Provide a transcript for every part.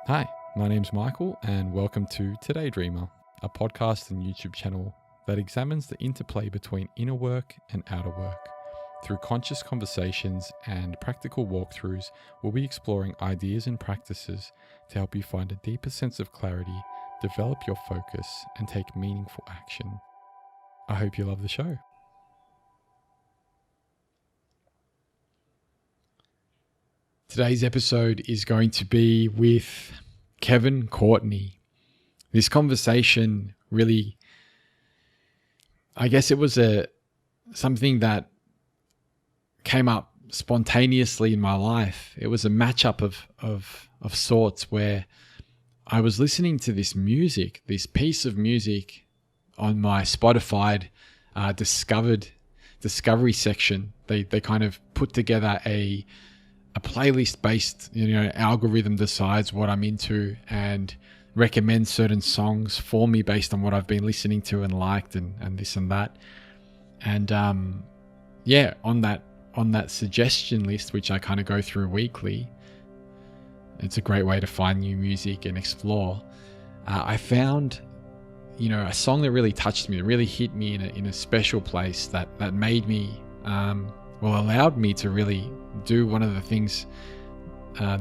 Hi, my name's Michael and welcome to Today Dreamer, a podcast and YouTube channel that examines the interplay between inner work and outer work. Through conscious conversations and practical walkthroughs, we'll be exploring ideas and practices to help you find a deeper sense of clarity, develop your focus, and take meaningful action. I hope you love the show. Today's episode is going to be with Kevin Courtney. This conversation really, I guess it was something that came up spontaneously in my life. It was a matchup of sorts where I was listening to this piece of music on my Spotify discovery section. They kind of put together a playlist based, algorithm decides what I'm into and recommends certain songs for me based on what I've been listening to and liked and this and that. And on that suggestion list, which I kind of go through weekly, it's a great way to find new music and explore. I found, a song that really touched me, that really hit me in a special place that made me, allowed me to really do one of the things,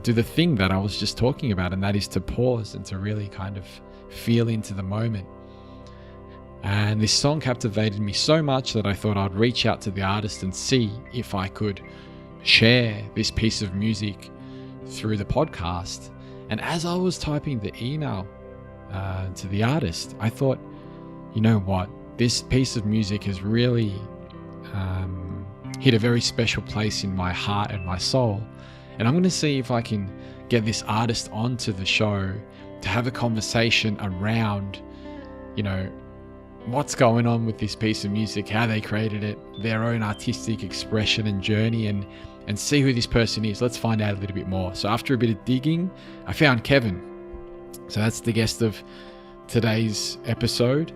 do the thing that I was just talking about, and that is to pause and to really kind of feel into the moment. And this song captivated me so much that I thought I'd reach out to the artist and see if I could share this piece of music through the podcast. And as I was typing the email to the artist, I thought, you know what, this piece of music has really hit a very special place in my heart and my soul. And I'm going to see if I can get this artist onto the show to have a conversation around, what's going on with this piece of music, how they created it, their own artistic expression and journey, and see who this person is. Let's find out a little bit more. So after a bit of digging, I found Kevin. So that's the guest of today's episode.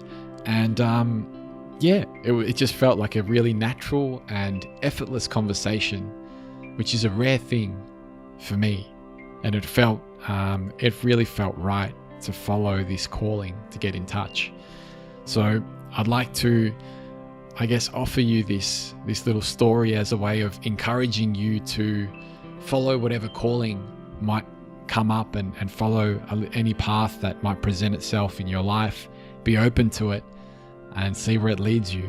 And it just felt like a really natural and effortless conversation, which is a rare thing for me. And it really felt right to follow this calling to get in touch. So I'd like to, offer you this little story as a way of encouraging you to follow whatever calling might come up and follow any path that might present itself in your life. Be open to it and see where it leads you.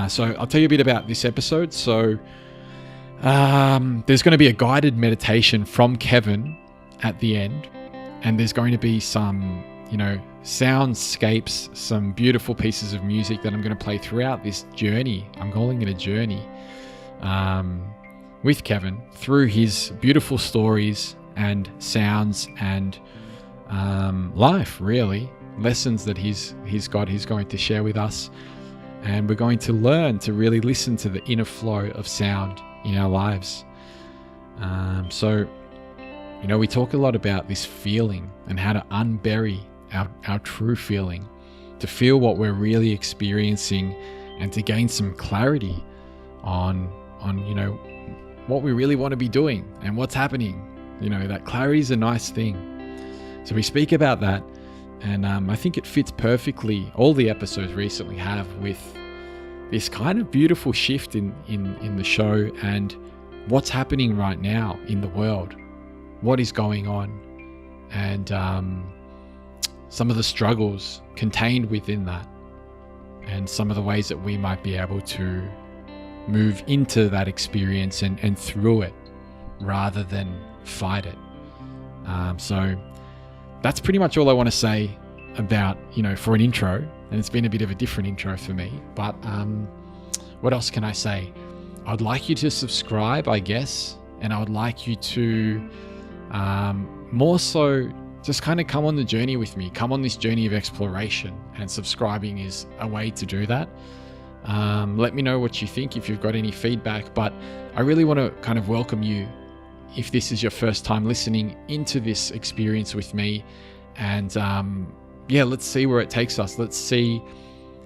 So I'll tell you a bit about this episode. So there's going to be a guided meditation from Kevin at the end, and there's going to be some, soundscapes, some beautiful pieces of music that I'm going to play throughout this journey. I'm calling it a journey with Kevin through his beautiful stories and sounds and life, really. Lessons that he's going to share with us, and we're going to learn to really listen to the inner flow of sound in our lives. So we talk a lot about this feeling and how to unbury our true feeling, to feel what we're really experiencing, and to gain some clarity on what we really want to be doing and what's happening. That clarity is a nice thing. So we speak about that. And I think it fits perfectly, all the episodes recently have, with this kind of beautiful shift in the show and what's happening right now in the world, what is going on, and some of the struggles contained within that, and some of the ways that we might be able to move into that experience and through it rather than fight it. So that's pretty much all I want to say about, for an intro. And it's been a bit of a different intro for me. But what else can I say? I'd like you to subscribe, I guess. And I would like you to more so just kind of come on the journey with me. Come on this journey of exploration. And subscribing is a way to do that. Let me know what you think, if you've got any feedback. But I really want to kind of welcome you if this is your first time listening into this experience with me. And let's see where it takes us. Let's see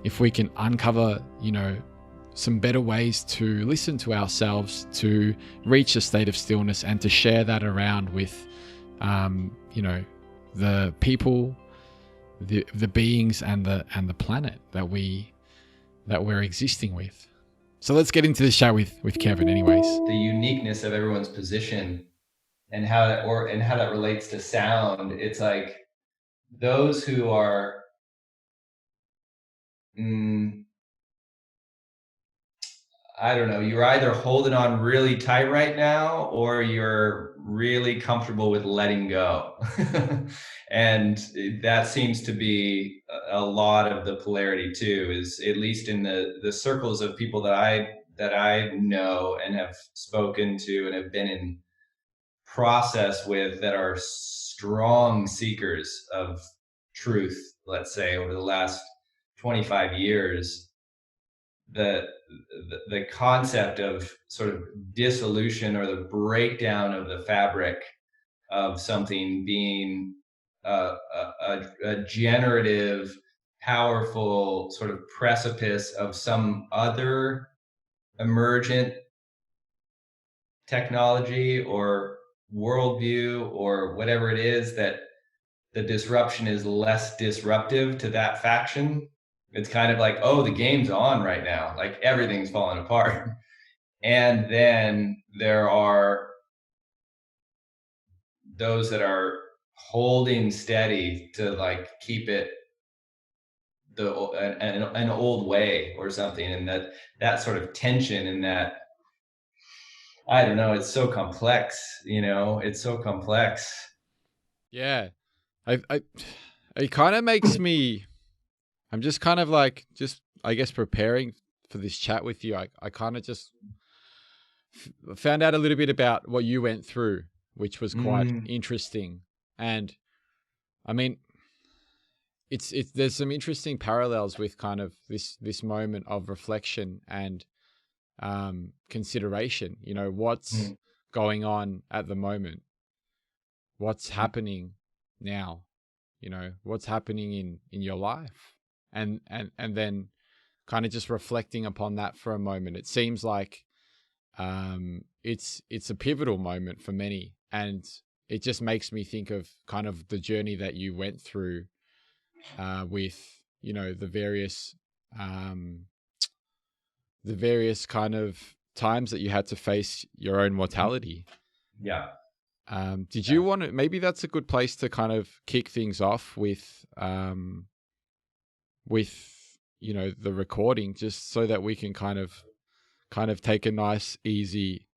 if we can uncover, some better ways to listen to ourselves, to reach a state of stillness, and to share that around with you know, the people, the beings, and the planet that we're existing with. So let's get into the chat with Kevin, anyways. The uniqueness of everyone's position and how that relates to sound. It's like those who are I don't know, you're either holding on really tight right now or you're really comfortable with letting go. And that seems to be a lot of the polarity too, is at least in the circles of people that I know and have spoken to and have been in process with, that are strong seekers of truth, let's say over the last 25 years. The concept of sort of dissolution or the breakdown of the fabric of something being a generative, powerful sort of precipice of some other emergent technology or worldview or whatever it is, that the disruption is less disruptive to that faction. It's kind of like, oh, the game's on right now, like everything's falling apart. And then there are those that are holding steady to like keep it an old way or something, and that sort of tension, and that, I don't know, it's so complex, it's so complex. Yeah, I it kind of makes me. I'm just kind of like, just I guess preparing for this chat with you. I kind of just found out a little bit about what you went through, which was quite interesting. And I mean, it's there's some interesting parallels with kind of this moment of reflection and consideration. You know, what's going on at the moment, what's happening now, you know, what's happening in your life, and then kind of just reflecting upon that for a moment. It seems like it's a pivotal moment for many, and it just makes me think of kind of the journey that you went through with, you know, the various kind of times that you had to face your own mortality. Yeah. Did you want to, maybe that's a good place to kind of kick things off with, you know, the recording, just so that we can kind of take a nice, easy,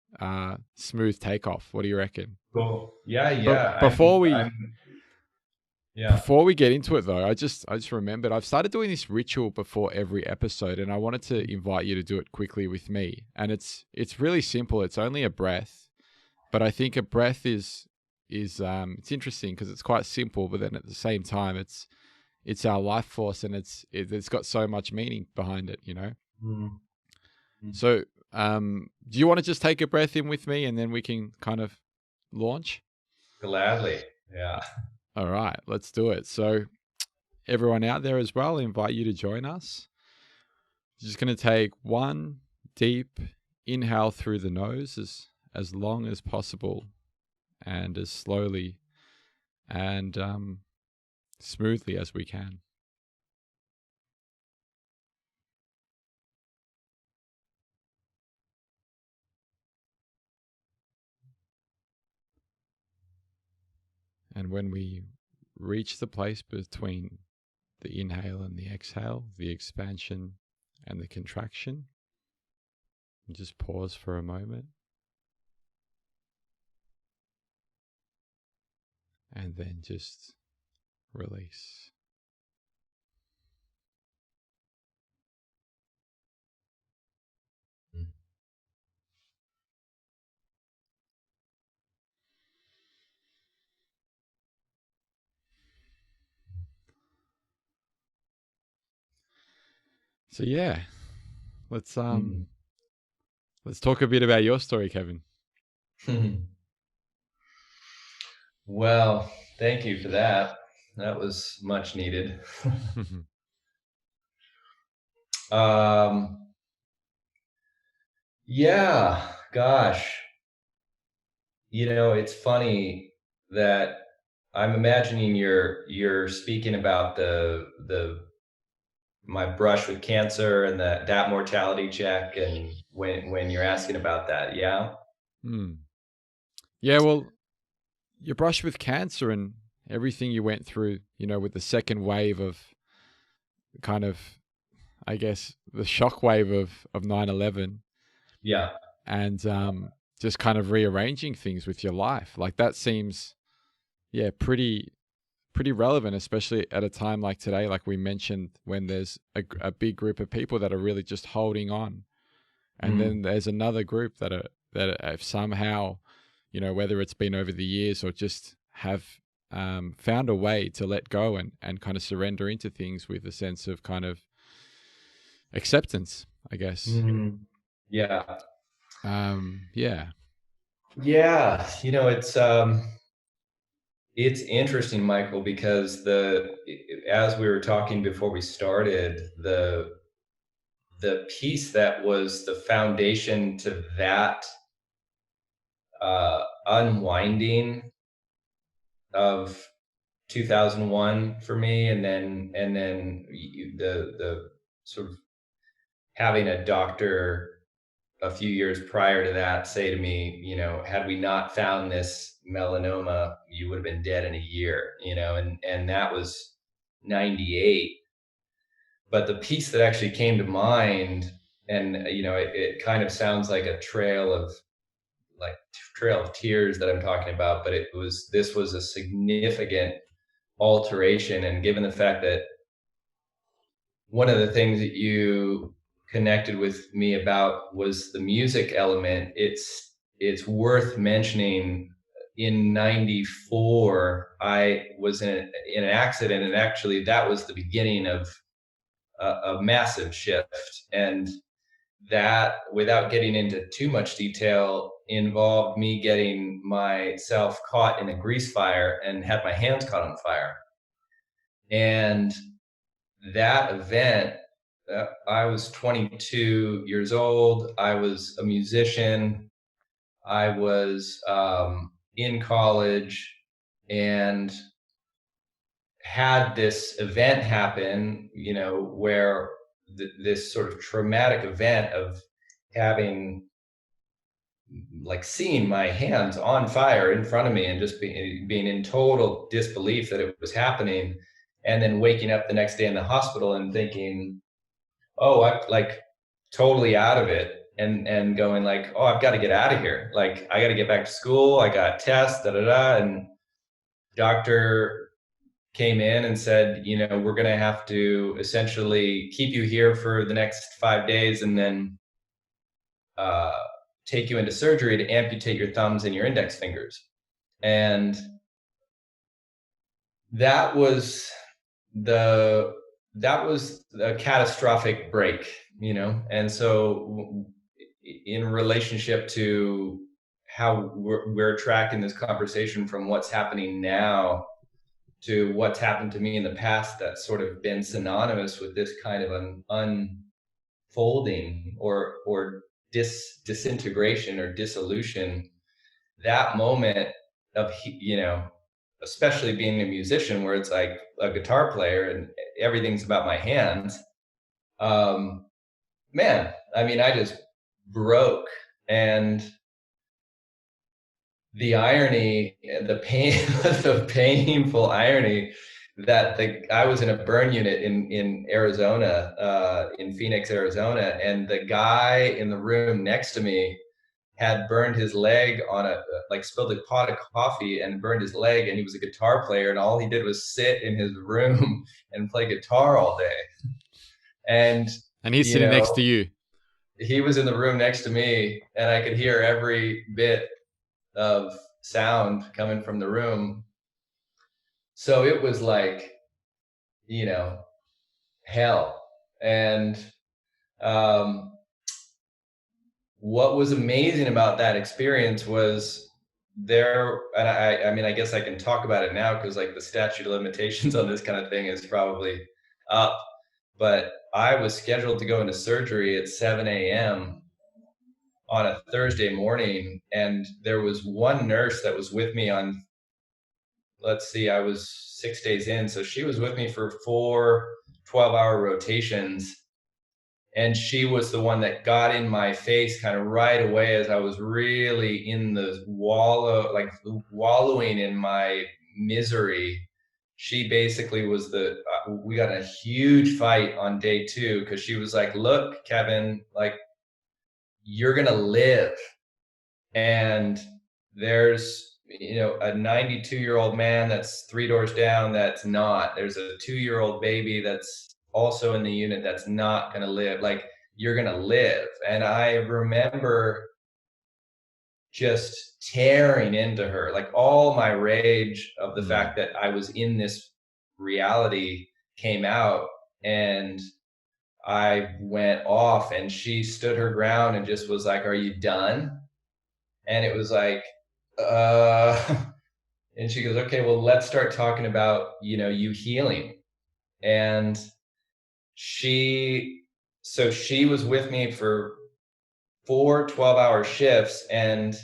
smooth takeoff. What do you reckon? Cool. Yeah. But before we get into it, though, I just remembered I've started doing this ritual before every episode, and I wanted to invite you to do it quickly with me. And it's really simple. It's only a breath, but I think a breath is it's interesting because it's quite simple, but then at the same time, it's our life force, and it's got so much meaning behind it, you know. So, do you want to just take a breath in with me, and then we can kind of launch? Gladly. Yeah. All right, let's do it. So, everyone out there as well, I invite you to join us. Just going to take one deep inhale through the nose as long as possible, and as slowly and smoothly as we can. And when we reach the place between the inhale and the exhale, the expansion and the contraction, just pause for a moment. And then just release. So yeah, let's talk a bit about your story, Kevin. Well, thank you for that. That was much needed. Yeah, gosh. It's funny that I'm imagining you're speaking about the my brush with cancer and that mortality check, and when you're asking about that, yeah. Hmm. Yeah, well, you brush with cancer and everything you went through, with the second wave of kind of, I guess, the shock wave of 9/11, Yeah. and just kind of rearranging things with your life. Like that seems, yeah, pretty relevant, especially at a time like today, like we mentioned, when there's a big group of people that are really just holding on, and then Mm. there's another group that have somehow, whether it's been over the years or just have found a way to let go and kind of surrender into things with a sense of kind of acceptance, I guess. Mm. Yeah. Yeah. Yeah. It's interesting, Michael, because as we were talking before we started, the piece that was the foundation to that unwinding of 2001 for me, and then the sort of having a doctor a few years prior to that say to me, had we not found this melanoma, you would have been dead in a year, and that was 98. But the piece that actually came to mind, and it kind of sounds like a trail of tears that I'm talking about, but this was a significant alteration. And given the fact that one of the things that you connected with me about was the music element, it's worth mentioning. In 94, I was in an accident, and actually that was the beginning of a massive shift. And that, without getting into too much detail, involved me getting myself caught in a grease fire and had my hands caught on fire. And that event, I was 22 years old. I was a musician. I was in college, and had this event happen, where this sort of traumatic event of having, like, seeing my hands on fire in front of me and just being in total disbelief that it was happening, and then waking up the next day in the hospital and thinking, oh, I'm like totally out of it, and going like, oh, I've got to get out of here. Like, I got to get back to school. I got tests, da da da, and doctor came in and said, we're going to have to essentially keep you here for the next 5 days, and then uh, take you into surgery to amputate your thumbs and your index fingers. And that was the that was a catastrophic break, and so in relationship to how we're tracking this conversation from what's happening now to what's happened to me in the past, that's sort of been synonymous with this kind of an unfolding or disintegration or dissolution. That moment of, especially being a musician where it's like a guitar player and everything's about my hands, um man, I mean, I just broke. And the irony, the pain, the painful irony that I was in a burn unit in Arizona, in Phoenix, Arizona, and the guy in the room next to me had burned his leg on like spilled a pot of coffee and burned his leg, and he was a guitar player, and all he did was sit in his room and play guitar all day. And And he's you sitting next know, to you. he was in the room next to me, and I could hear every bit of sound coming from the room. So it was like, you know, hell. And um, what was amazing about that experience was and I mean, I guess I can talk about it now because like the statute of limitations on this kind of thing is probably up, but I was scheduled to go into surgery at 7 a.m. on a Thursday morning, and there was one nurse that was with me on let's see, I was 6 days in. So she was with me for 4 12-hour rotations. And she was the one that got in my face kind of right away as I was really in the wallowing in my misery. She basically was we got a huge fight on day 2 because she was like, look, Kevin, like, you're going to live. And there's, a 92-year-old man that's 3 doors down that's not. There's a 2-year-old baby that's also in the unit that's not going to live. Like, you're going to live. And I remember just tearing into her, like all my rage of the fact that I was in this reality came out, and I went off, and she stood her ground and just was like, are you done? And it was like, uh, and she goes, okay, well, let's start talking about, you healing. And so she was with me for 4 12-hour shifts, and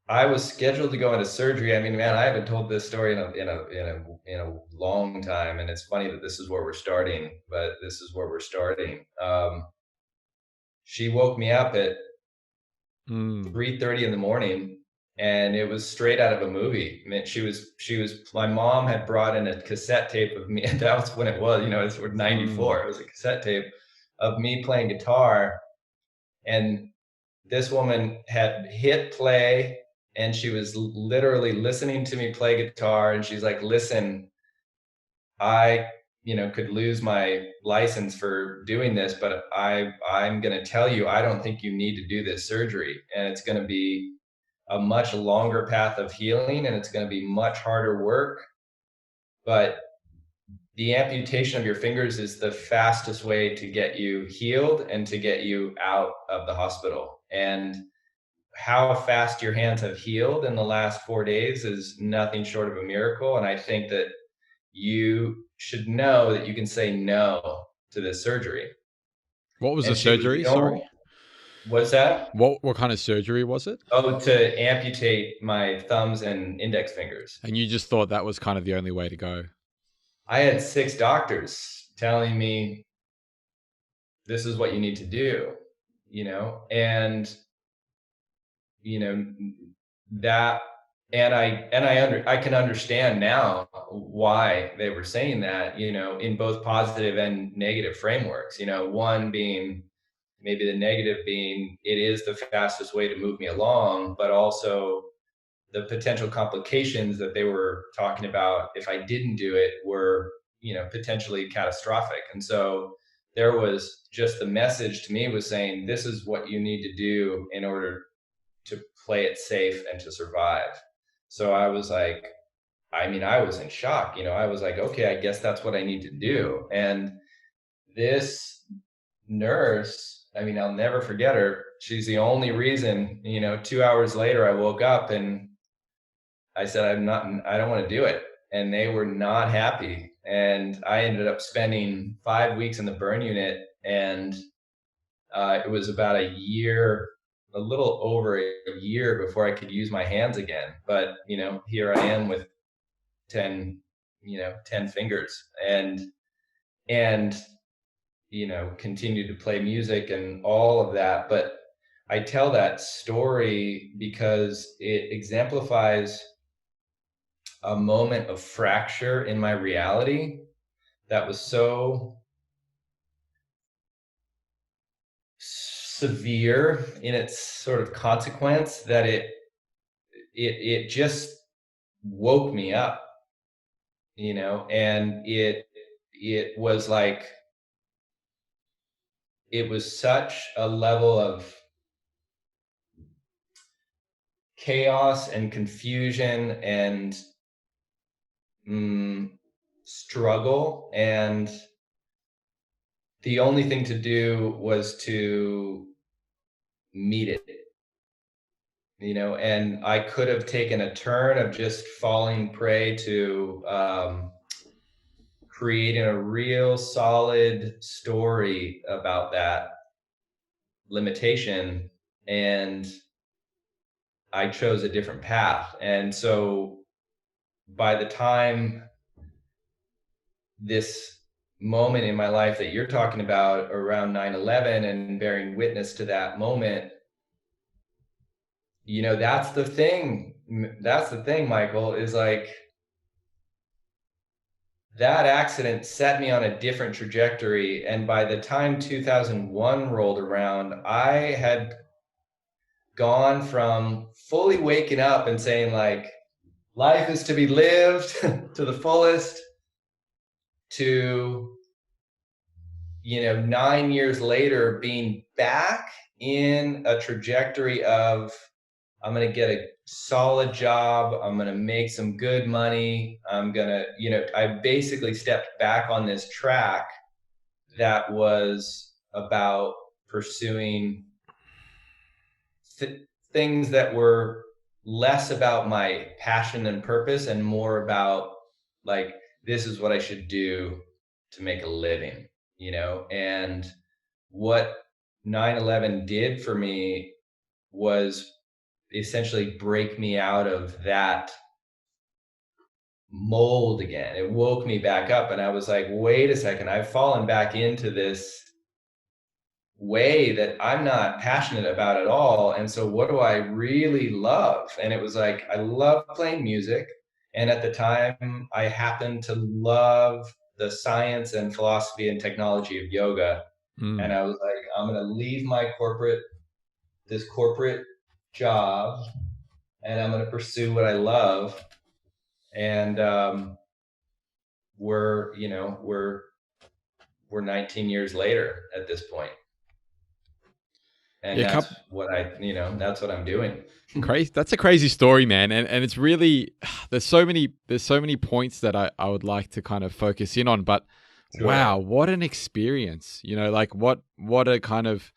I was scheduled to go into surgery. I mean, man, I haven't told this story in a long time, and it's funny that this is where we're starting. But this is where we're starting. She woke me up at 3:30 in the morning, and it was straight out of a movie. I mean, my mom had brought in a cassette tape of me, and that was when it was, it's 94. It was a cassette tape of me playing guitar, and this woman had hit play, and she was literally listening to me play guitar, and she's like, listen, I could lose my license for doing this, but I'm going to tell you, I don't think you need to do this surgery, and it's going to be a much longer path of healing, and it's going to be much harder work, but the amputation of your fingers is the fastest way to get you healed and to get you out of the hospital. And how fast your hands have healed in the last 4 days is nothing short of a miracle. And I think that you should know that you can say no to this surgery. What was the And she was surgery? the only, Sorry. what's that? What kind of surgery was it? Oh, to amputate my thumbs and index fingers. And you just thought that was kind of the only way to go. I had 6 doctors telling me this is what you need to do, and you know that, and I can understand now why they were saying that, in both positive and negative frameworks. One being, maybe the negative being, it is the fastest way to move me along, but also the potential complications that they were talking about if I didn't do it were, potentially catastrophic. And so there was just the message to me was saying, this is what you need to do in order to play it safe and to survive. So I was like, I was in shock. I was like, okay, I guess that's what I need to do. And this nurse, I'll never forget her. She's the only reason, 2 hours later, I woke up and I said, I don't want to do it. And they were not happy. And I ended up spending 5 weeks in the burn unit. And it was about a year, a little over a year before I could use my hands again. But, here I am with 10, 10 fingers, and, continue to play music and all of that. But I tell that story because it exemplifies a moment of fracture in my reality that was so severe in its sort of consequence that it just woke me up, and it was like, it was such a level of chaos and confusion and struggle, and the only thing to do was to meet it, and I could have taken a turn of just falling prey to creating a real solid story about that limitation, and I chose a different path. And so by the time this moment in my life that you're talking about around 9/11 and bearing witness to that moment, that's the thing. That's the thing, Michael, is like that accident set me on a different trajectory. And by the time 2001 rolled around, I had gone from fully waking up and saying, like, life is to be lived to the fullest to 9 years later being back in a trajectory of I'm going to get a solid job, I'm going to make some good money, I'm going to I basically stepped back on this track that was about pursuing th- things that were less about my passion and purpose and more about, like, this is what I should do to make a living, and what 9/11 did for me was essentially break me out of that mold again. It woke me back up, and I was like, wait a second, I've fallen back into this way that I'm not passionate about at all. And so what do I really love? And it was like, I love playing music. And at the time, I happened to love the science and philosophy and technology of yoga. And Mm. I was like, I'm going to leave this corporate job, and I'm going to pursue what I love. And we're 19 years later at this point, and Yeah, that's what I'm doing. crazy. That's a crazy story, man. And it's really there's so many points that I would like to kind of focus in on, but wow, Sure. what an experience. Like what a kind of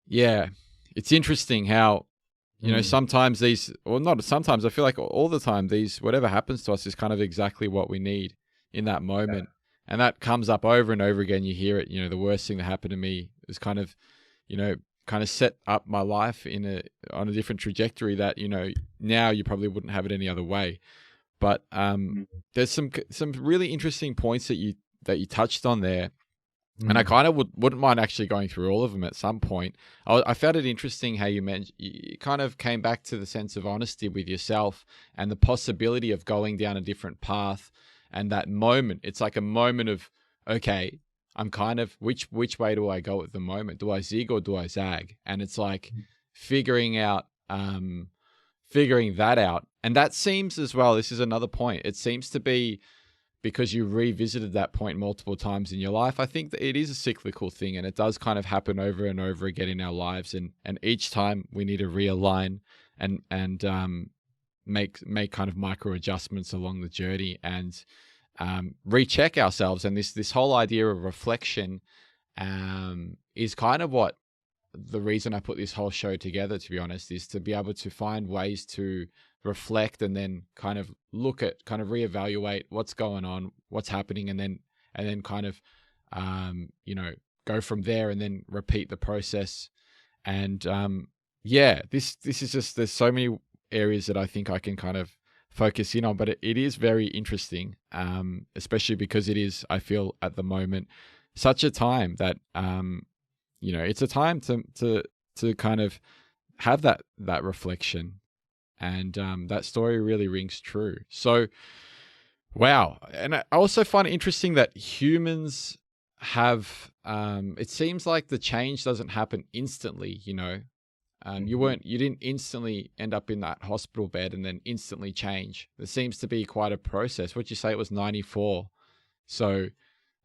yeah. It's interesting how Mm, sometimes these, or not sometimes, I feel like all the time, these, whatever happens to us is kind of exactly what we need in that yeah. moment. And that comes up over and over again. You hear it, the worst thing that happened to me is you know, kind of set up my life on a different trajectory that, now you probably wouldn't have it any other way. But Mm, there's some really interesting points that you touched on there, and I mm, kind of wouldn't mind actually going through all of them at some point. I found it interesting how you mentioned you kind of came back to the sense of honesty with yourself and the possibility of going down a different path. And that moment, it's like a moment of, okay, I'm kind of which way do I go at the moment? Do I zig or do I zag? And it's like figuring out figuring that out. And that seems as well. This is another point. It seems to be because you revisited that point multiple times in your life. I think that it is a cyclical thing, and it does kind of happen over and over again in our lives. And each time we need to realign and make kind of micro adjustments along the journey and recheck ourselves. And this whole idea of reflection is kind of what the reason I put this whole show together, to be honest, is to be able to find ways to reflect and then kind of look at, kind of reevaluate what's going on, what's happening, and then kind of, um, you know, go from there and then repeat the process. And yeah, this is just, there's so many areas that I think I can kind of focus in on, but it is very interesting, especially because it is, I feel at the moment, such a time that it's a time to kind of have that reflection, and that story really rings true. So wow, and I also find it interesting that humans have. It seems like the change doesn't happen instantly. mhm. You didn't instantly end up in that hospital bed and then instantly change. There seems to be quite a process. What'd you say it was 94? So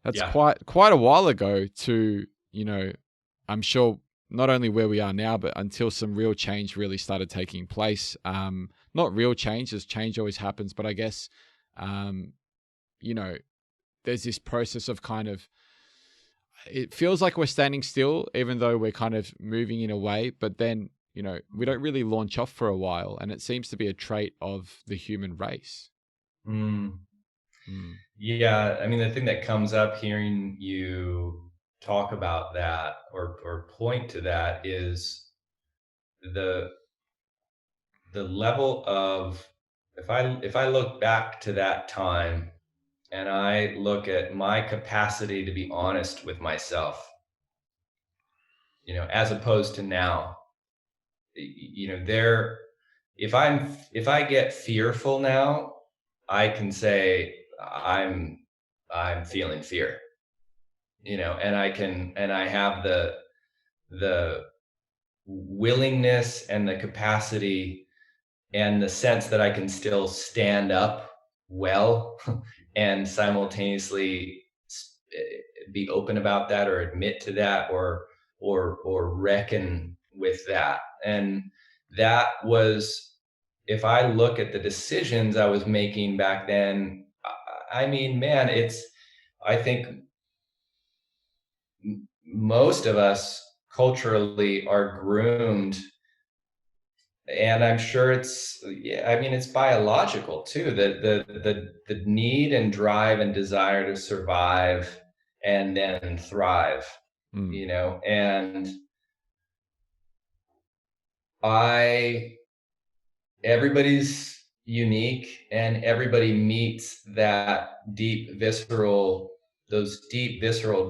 that's Yeah. quite a while ago to, I'm sure not only where we are now, but until some real change really started taking place. Not real change, as change always happens, but I guess, um, you know, there's this process of kind of, it feels like we're standing still, even though we're kind of moving in a way, but then, we don't really launch off for a while. And it seems to be a trait of the human race. Mm. Mm. Yeah, I mean, the thing that comes up hearing you talk about that or point to that is the the level of if I look back to that time and I look at my capacity to be honest with myself, as opposed to now, there, if I get fearful now, I can say I'm feeling fear, and I have the willingness and the capacity and the sense that I can still stand up well and simultaneously be open about that, or admit to that, or reckon with that. And that was, if I look at the decisions I was making back then, I mean, man, I think most of us culturally are groomed, and I'm sure yeah, I mean, it's biological too, the need and drive and desire to survive and then thrive, Mm. and I everybody's unique, and everybody meets those deep visceral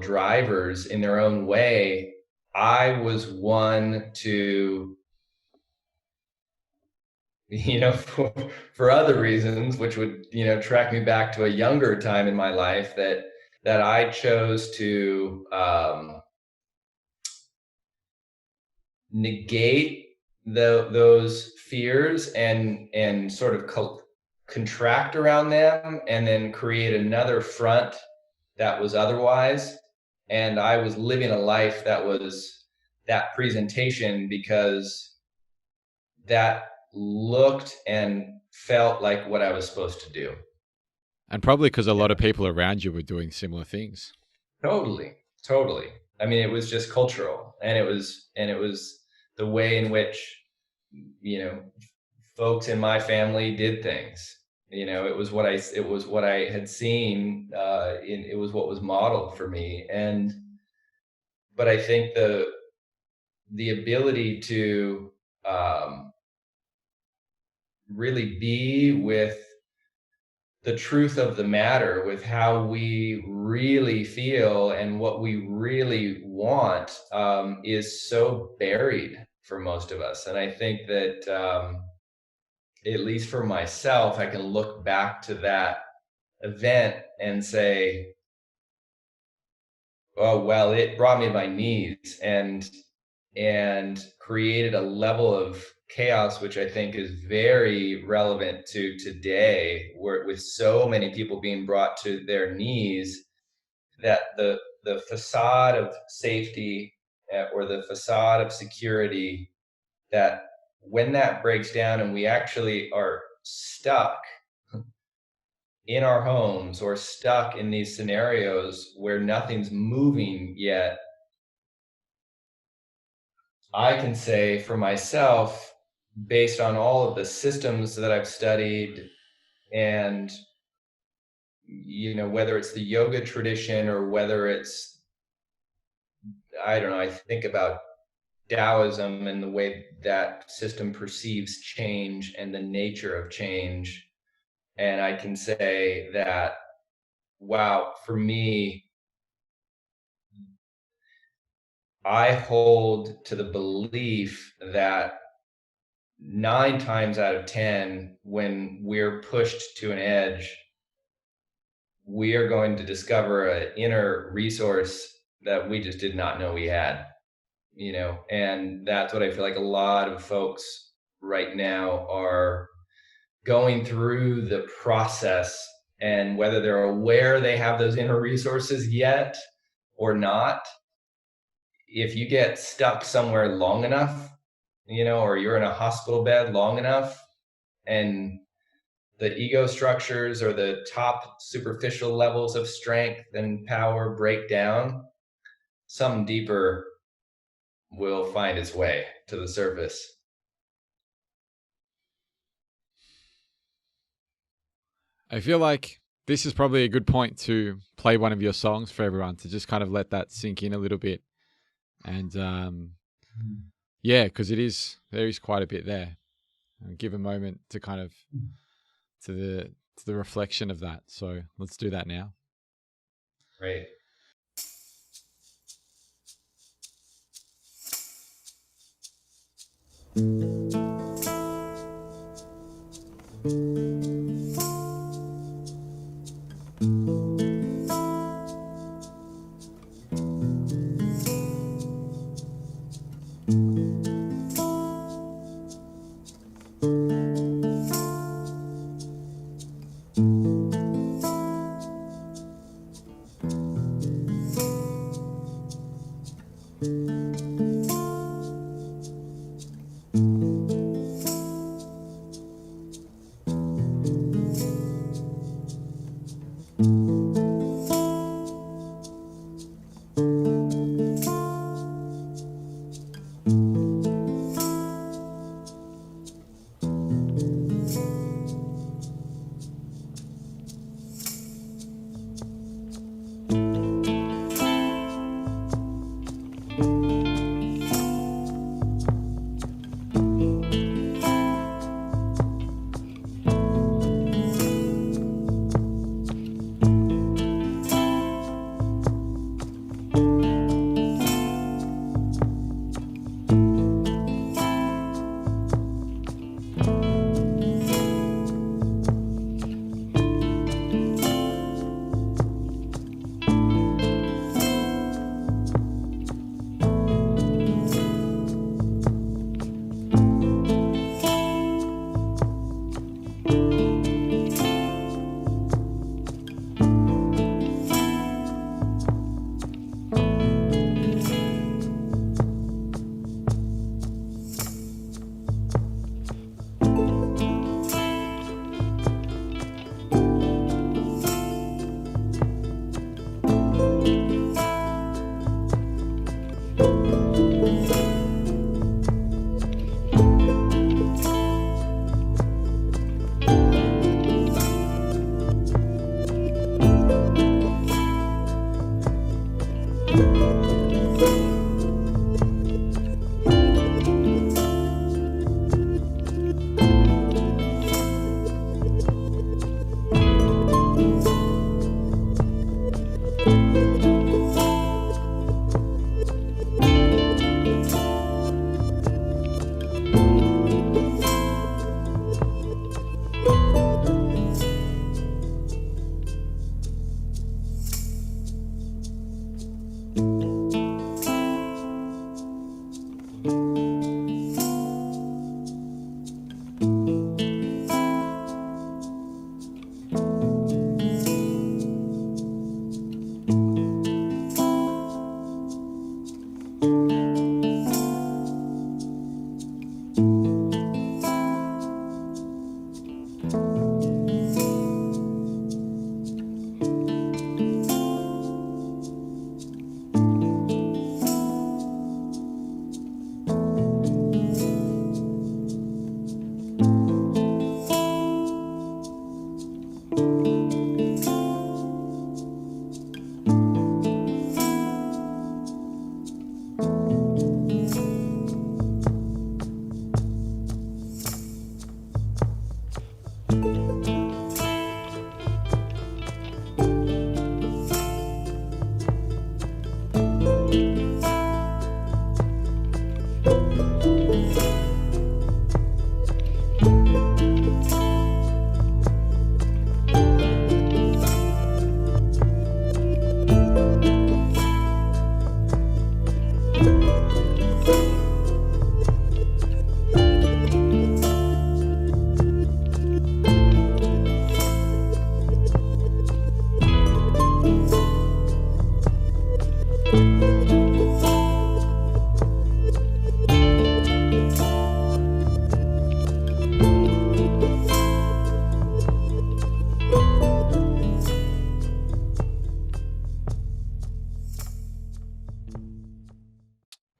drivers in their own way. I was one to, for other reasons, which would, track me back to a younger time in my life, that I chose to negate those fears and sort of contract around them, and then create another front that was otherwise. And I was living a life that was that presentation, because that looked and felt like what I was supposed to do. And probably because a lot Yeah. of people around you were doing similar things. Totally, totally. I mean, it was just cultural, and it was the way in which, you know, folks in my family did things. It was what I had seen. It was what was modeled for me, but I think the ability to really be with the truth of the matter, with how we really feel and what we really want, is so buried for most of us. And I think that, at least for myself, I can look back to that event and say, oh, well, it brought me to my knees, and created a level of chaos, which I think is very relevant to today, where with so many people being brought to their knees, that the facade of safety, or the facade of security, that when that breaks down and we actually are stuck in our homes, or stuck in these scenarios where nothing's moving yet, I can say for myself, based on all of the systems that I've studied, and whether it's the yoga tradition, or whether it's, I don't know, I think about Taoism and the way that system perceives change and the nature of change. And I can say that, wow, for me, I hold to the belief that 9 times out of 10, when we're pushed to an edge, we are going to discover an inner resource that we just did not know we had, and that's what I feel like a lot of folks right now are going through the process. And whether they're aware they have those inner resources yet or not, if you get stuck somewhere long enough, or you're in a hospital bed long enough, and the ego structures, or the top superficial levels of strength and power, break down, something deeper will find its way to the surface. I feel like this is probably a good point to play one of your songs for everyone to just kind of let that sink in a little bit. And yeah, because there is quite a bit there. Give a moment to kind of the reflection of that. So let's do that now. Great.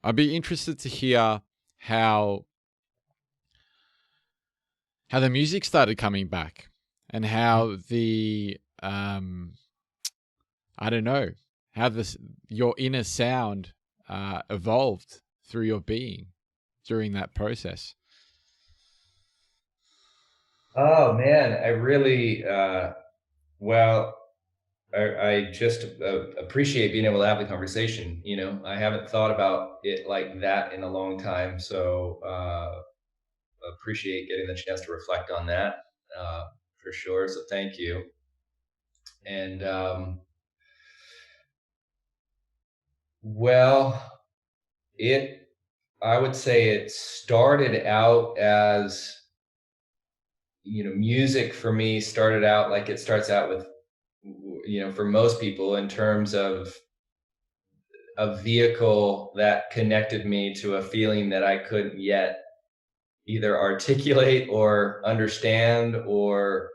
I'd be interested to hear how the music started coming back, and how the I don't know, how your inner sound evolved through your being during that process. Oh man, I really well, I just appreciate being able to have the conversation. I haven't thought about it like that in a long time, so appreciate getting the chance to reflect on that uh, for sure. So thank you. And well, it I would say it started out as music for me started out like it starts out with for most people in terms of a vehicle that connected me to a feeling that I couldn't yet either articulate or understand or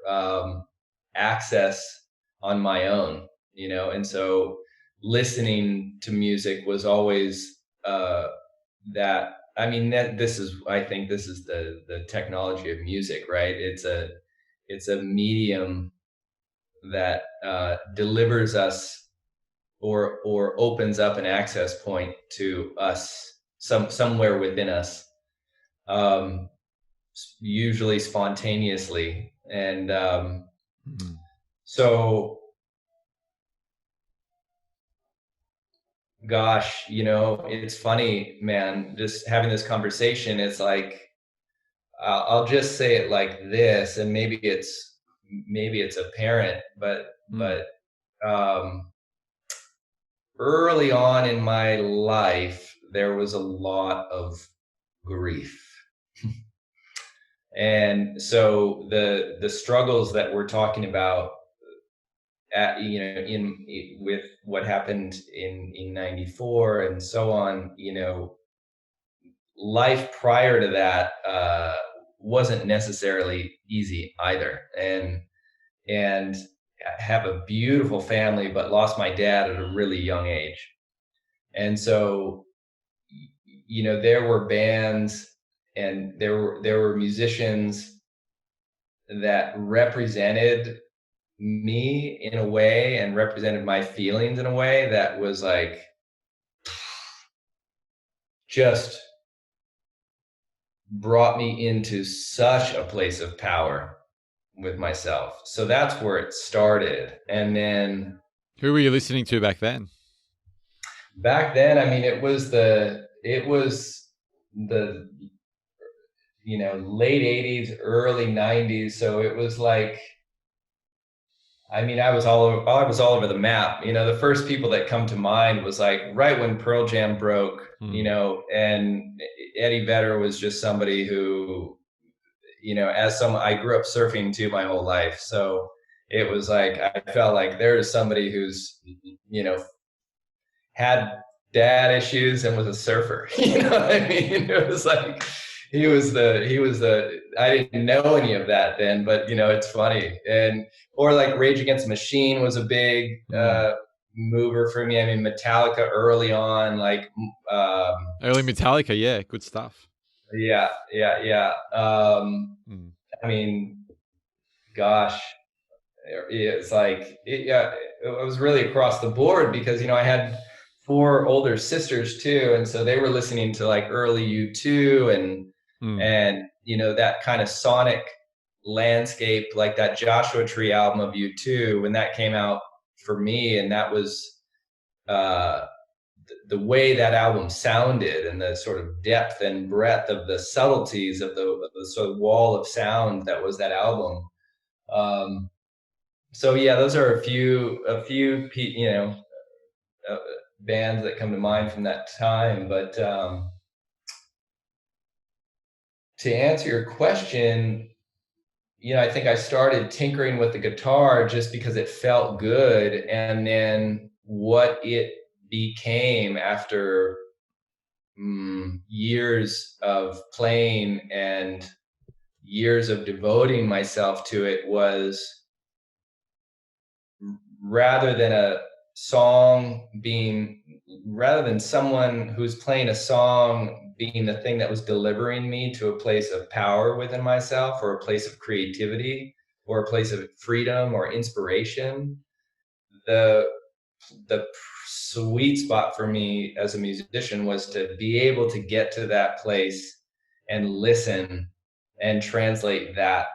access on my own, and so listening to music was always that. I mean, I think this is the technology of music, right? It's a medium that delivers us or opens up an access point to us somewhere within us, um, usually spontaneously. And Mm. so, gosh, it's funny, man. Just having this conversation, it's like I'll just say it like this, and maybe it's apparent, but Mm. but um, early on in my life, there was a lot of grief. And so the struggles that we're talking about in with what happened in 94 and so on, life prior to that wasn't necessarily easy either. And I have a beautiful family, but lost my dad at a really young age. And so there were bands and there were musicians that represented me in a way and represented my feelings in a way that was like just brought me into such a place of power with myself. So that's where it started. And then Who were you listening to back then? back then, I mean, it was the late 80s, early 90s. So it was like, I mean, I was all over the map. The first people that come to mind was like right when Pearl Jam broke, Mm. and Eddie Vedder was just somebody who, I grew up surfing too my whole life. So it was like I felt like there's somebody who's, you know, had dad issues and was a surfer. You know what I mean? It was like he was the I didn't know any of that then, but it's funny. And or like Rage Against the Machine was a big Mm. mover for me. I mean, Metallica early on, like um, Early Metallica, yeah, good stuff. yeah, yeah, yeah. Mm. I mean, gosh, it's like yeah, it was really across the board because I had four older sisters too, and so they were listening to like early U2 Mm. and that kind of sonic landscape, like that Joshua Tree album of U2 when that came out for me, and that was uh, the way that album sounded and the sort of depth and breadth of the subtleties of the sort of wall of sound that was that album. Um, so yeah, those are a few uh, bands that come to mind from that time. But to answer your question, I think I started tinkering with the guitar just because it felt good, and then what it became after years of playing and years of devoting myself to it was rather than a song being rather than someone who's playing a song being the thing that was delivering me to a place of power within myself or a place of creativity or a place of freedom or inspiration. The the sweet spot for me as a musician was to be able to get to that place and listen and translate that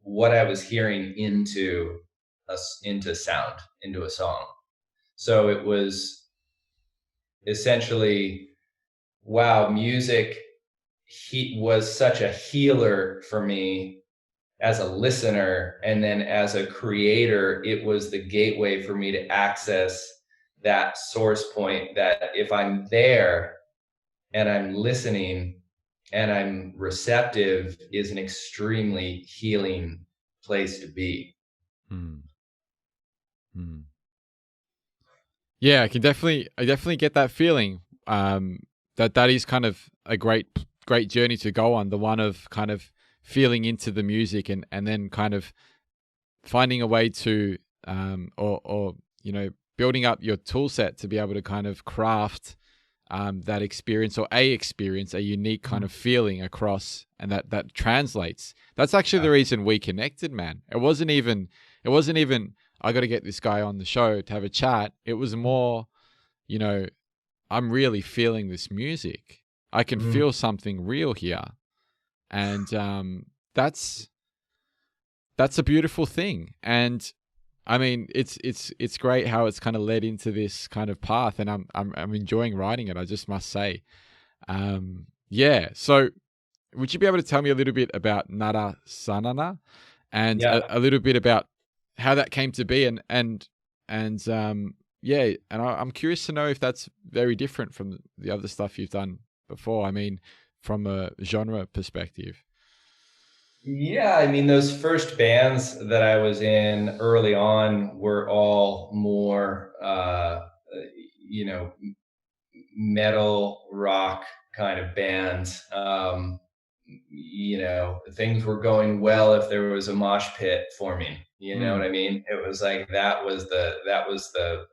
what I was hearing into sound, into a song. So it was essentially, wow, music was such a healer for me as a listener, and then as a creator, it was the gateway for me to access that source point, that if I'm there and I'm listening and I'm receptive, is an extremely healing place to be. Mm. Mm. Yeah, I definitely get that feeling. That is kind of a great journey to go on. The one of kind of feeling into the music, and then kind of finding a way to, or building up your tool set to be able to kind of craft that experience, or a unique kind of feeling across, and that translates. That's actually the reason we connected, man. It wasn't even I got to get this guy on the show to have a chat. It was more, you know, I'm really feeling this music. I can Mm. feel something real here, and that's a beautiful thing. And I mean, it's great how it's kind of led into this kind of path, and I'm enjoying writing it. I just must say, yeah. So, would you be able to tell me a little bit about Nara Sanana, and Yeah. a little bit about how that came to be, and yeah, and I'm curious to know if that's very different from the other stuff you've done before. I mean, from a genre perspective. Yeah, I mean, those first bands that I was in early on were all more, you know, metal rock kind of bands. Things were going well if there was a mosh pit forming. You know what Mm. I mean? It was like that was the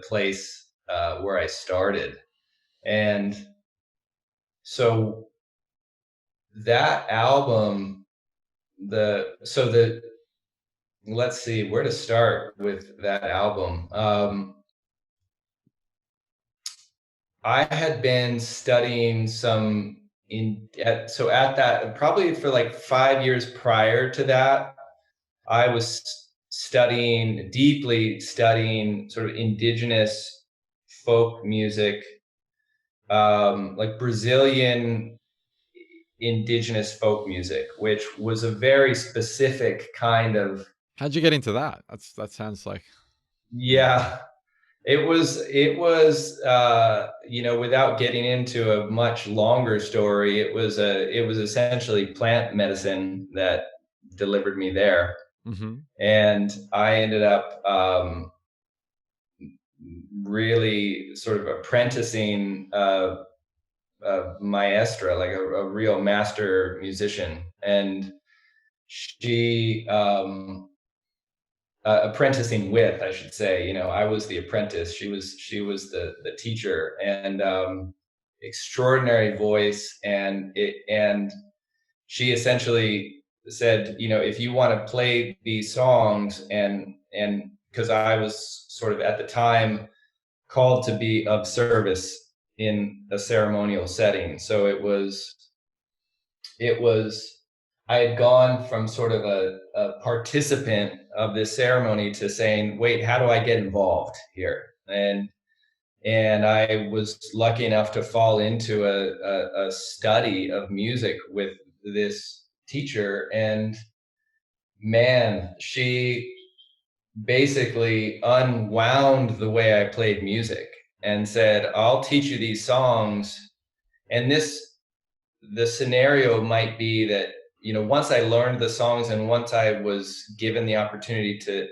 place where I started, and so that album, the let's see where to start with that album. I had been studying at that, probably for like 5 years prior to that, I was deeply studying sort of indigenous folk music, like Brazilian indigenous folk music, which was a very specific kind of, How'd you get into that? That sounds like, yeah. yeah. It was, without getting into a much longer story, it was essentially plant medicine that delivered me there. Mm-hmm. And I ended up really sort of apprenticing maestra, like a real master musician. And she, apprenticing with, I should say. I was the apprentice. She was the teacher, and extraordinary voice, and she essentially said, if you want to play these songs, and because I was sort of at the time called to be of service in a ceremonial setting, so it was I had gone from sort of a participant of this ceremony to saying, wait, how do I get involved here? And I was lucky enough to fall into a study of music with this teacher. And man, she basically unwound the way I played music and said, I'll teach you these songs. And the scenario might be that, once I learned the songs and once I was given the opportunity to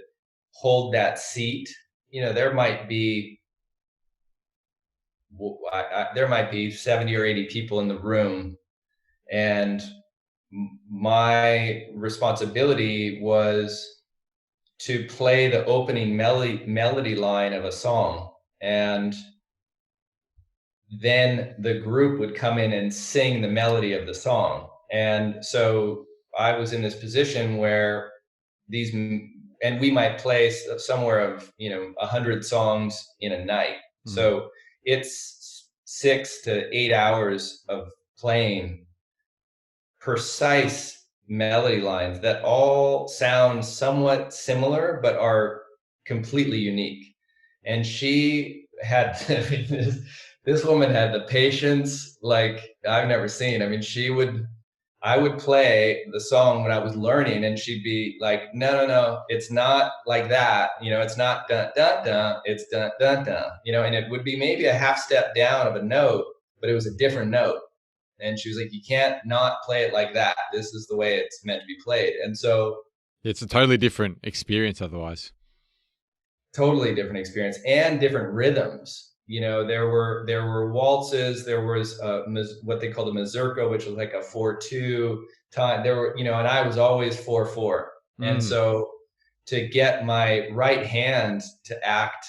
hold that seat, there might be there might be 70 or 80 people in the room, and my responsibility was to play the opening melody line of a song, and then the group would come in and sing the melody of the song. And so I was in this position where these, and we might play somewhere of 100 songs in a night. Mm. So it's 6 to 8 hours of playing precise melody lines that all sound somewhat similar but are completely unique. And she had this woman had the patience like I've never seen. I mean, I would play the song when I was learning, and she'd be like, "No, no, no, it's not like that. You know, it's not dun dun dun. It's dun dun dun. You know," and it would be maybe a half step down of a note, but it was a different note. And she was like, "You can't not play it like that. This is the way it's meant to be played." And so, It's a totally different experience otherwise. totally different experience and different rhythms. You know, there were waltzes. There was what they called a mazurka, which was like a 4/2 time. There were, you know, and I was always 4/4, and Mm. so to get my right hand to act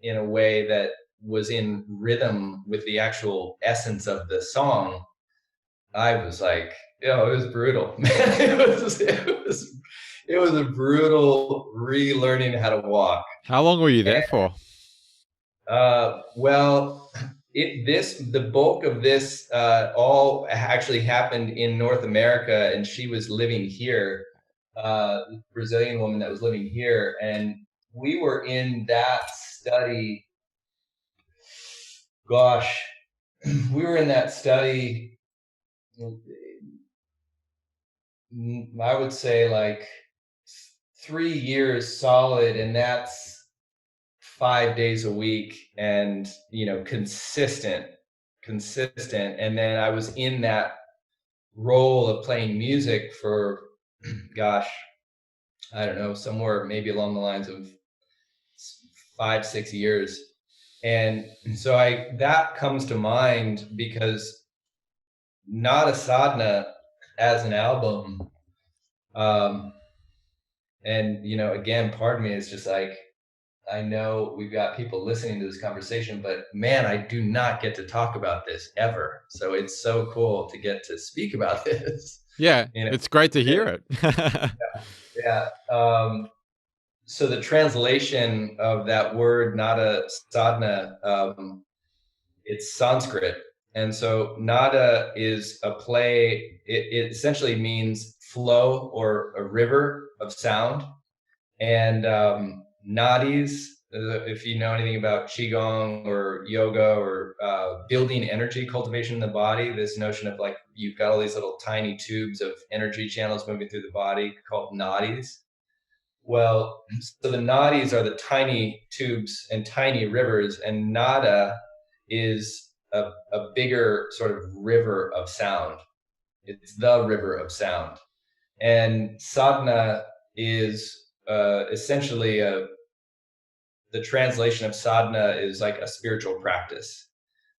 in a way that was in rhythm with the actual essence of the song, I was like, it was brutal, man. It was a brutal relearning how to walk. How long were you there for? Well, the bulk of this all actually happened in North America, and she was living here, Brazilian woman that was living here, and we were in that study. Gosh, we were in that study. I would say like 3 years solid, and that's 5 days a week, and consistent. And then I was in that role of playing music for, gosh, I don't know, somewhere maybe along the lines of 5, 6 years. And so I that comes to mind because Not a Sadhana as an album, um, and again, part of me is just like, I know we've got people listening to this conversation, but man, I do not get to talk about this ever. So it's so cool to get to speak about this. Yeah, You know, it's great to yeah, hear it. yeah. So the translation of that word, nada sadhana, it's Sanskrit, and so nada is a play. It essentially means flow or a river of sound. And nadis, if you know anything about qigong or yoga or building energy cultivation in the body, this notion of like you've got all these little tiny tubes of energy channels moving through the body called nadis. Well, so the nadis are the tiny tubes and tiny rivers, and nada is a bigger sort of river of sound. It's the river of sound. And sadhana is essentially the translation of sadhana is like a spiritual practice.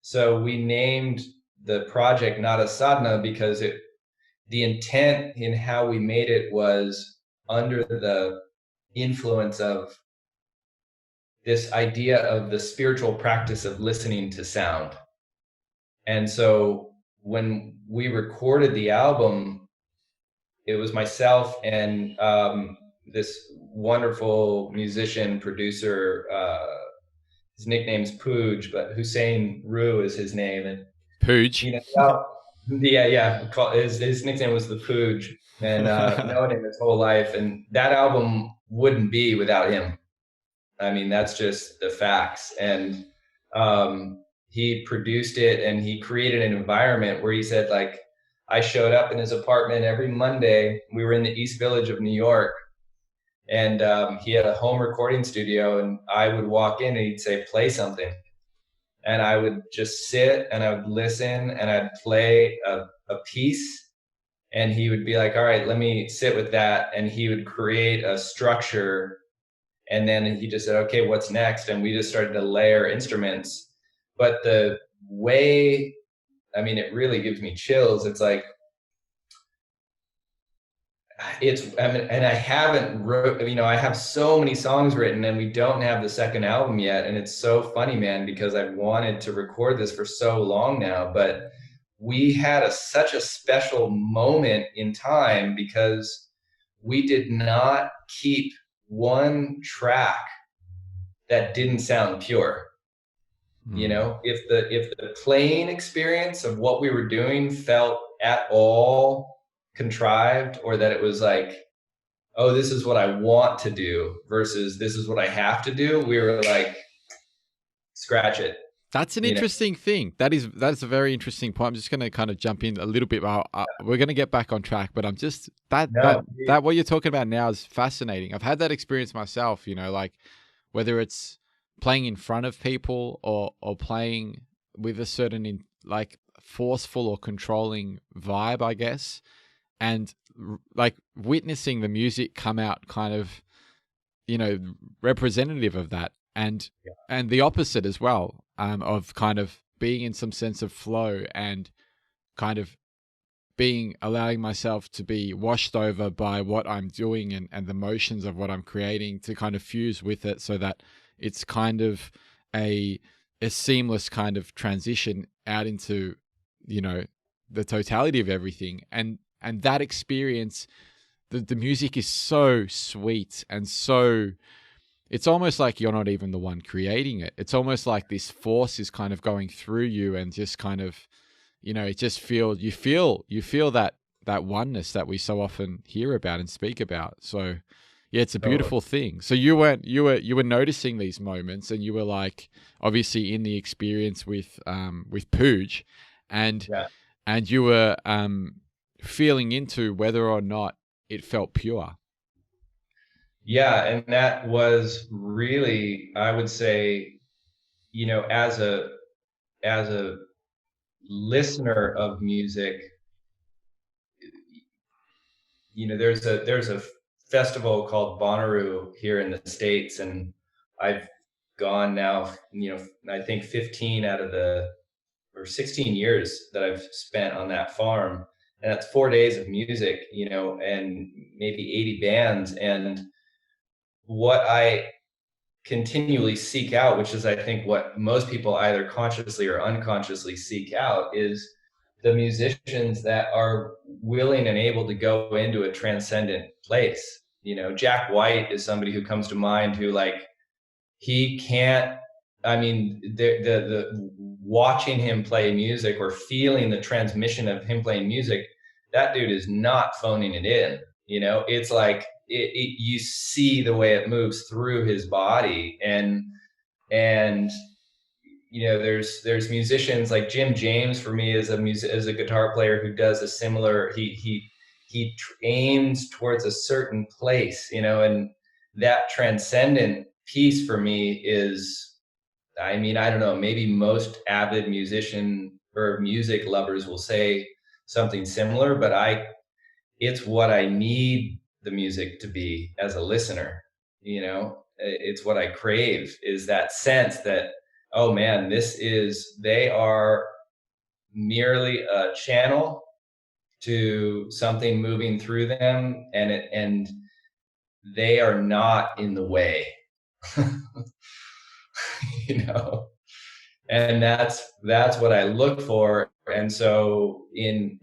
So we named the project Nada Sadhana because the intent in how we made it was under the influence of this idea of the spiritual practice of listening to sound. And so when we recorded the album, it was myself and this wonderful musician producer. His nickname's Pooj, but Hussein Rue is his name. And Pooch. yeah. His nickname was the Pooj, and known him his whole life. And that album wouldn't be without him. I mean, that's just the facts. And he produced it, and he created an environment where he said, like, I showed up in his apartment every Monday. We were in the East Village of New York, and he had a home recording studio, and I would walk in and he'd say, play something. And I would just sit and I would listen and I'd play a piece, and he would be like, all right, let me sit with that. And he would create a structure, and then he just said, okay, what's next? And we just started to layer instruments. But the way, I mean, it really gives me chills. It's like, I mean, and I haven't wrote, I have so many songs written, and we don't have the second album yet. And it's so funny, man, because I've wanted to record this for so long now, but we had such a special moment in time because we did not keep one track that didn't sound pure. If the playing experience of what we were doing felt at all contrived, or that it was like, oh, this is what I want to do versus this is what I have to do, we were like, scratch it, That's an you know? interesting thing. That's a very interesting point. I'm just going to kind of jump in a little bit. We're going to get back on track, but I'm just No, that what you're talking about now is fascinating. I've had that experience myself. Like whether it's playing in front of people or playing with a certain like forceful or controlling vibe, I guess, and like witnessing the music come out kind of representative of that, and the opposite as well, of kind of being in some sense of flow and kind of allowing myself to be washed over by what I'm doing and the motions of what I'm creating to kind of fuse with it, so that it's kind of a seamless kind of transition out into the totality of everything. And that experience, the music is so sweet and so, it's almost like you're not even the one creating it. It's almost like this force is kind of going through you and just kind of, it just you feel that oneness that we so often hear about and speak about. So yeah, it's a totally. beautiful thing. So you were noticing these moments, and you were like obviously in the experience with Pooj, and Yeah. and you were feeling into whether or not it felt pure. Yeah, and that was really, I would say, as a listener of music, there's a festival called Bonnaroo here in the States, and I've gone now, I think 15 out of the or 16 years that I've spent on that farm. And that's 4 days of music, and maybe 80 bands. And what I continually seek out, which is I think what most people either consciously or unconsciously seek out, is the musicians that are willing and able to go into a transcendent place. Jack White is somebody who comes to mind, who, like, he can't, I mean, the watching him play music or feeling the transmission of him playing music, that dude is not phoning it in. It's like you see the way it moves through his body. And there's musicians like Jim James, for me, is a guitar player who does a similar, he aims towards a certain place, and that transcendent piece for me is, I mean, I don't know, maybe most avid musician or music lovers will say something similar, but it's what I need the music to be as a listener. It's what I crave, is that sense that, oh man, they are merely a channel to something moving through them, and they are not in the way. you know and that's what I look for. And so,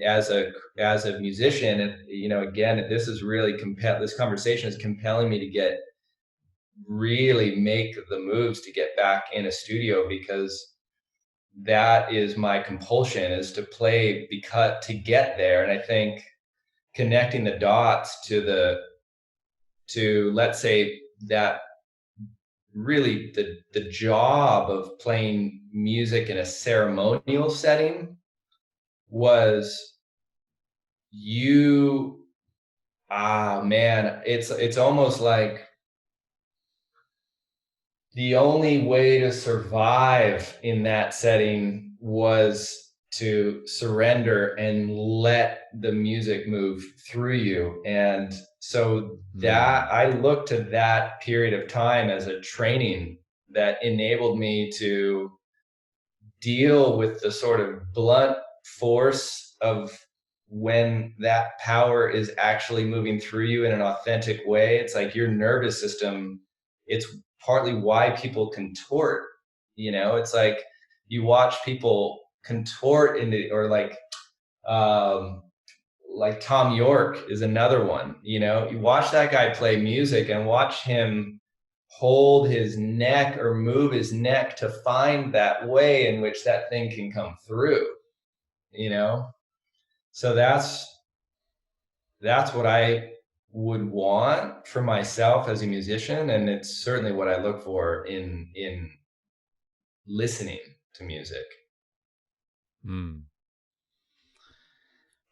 as a musician, again, this conversation is compelling me to really make the moves to get back in a studio, because that is my compulsion, is to play, because to get there. And I think connecting the dots to let's say that really the job of playing music in a ceremonial setting was, you man, it's almost like the only way to survive in that setting was to surrender and let the music move through you. And so that I look to that period of time as a training that enabled me to deal with the sort of blunt force of when that power is actually moving through you in an authentic way. It's like your nervous system, it's partly why people contort. It's like you watch people contort into, or like Tom York is another one. You watch that guy play music and watch him hold his neck or move his neck to find that way in which that thing can come through. you know so that's what I would want for myself as a musician, and it's certainly what I look for in listening to music. Mm.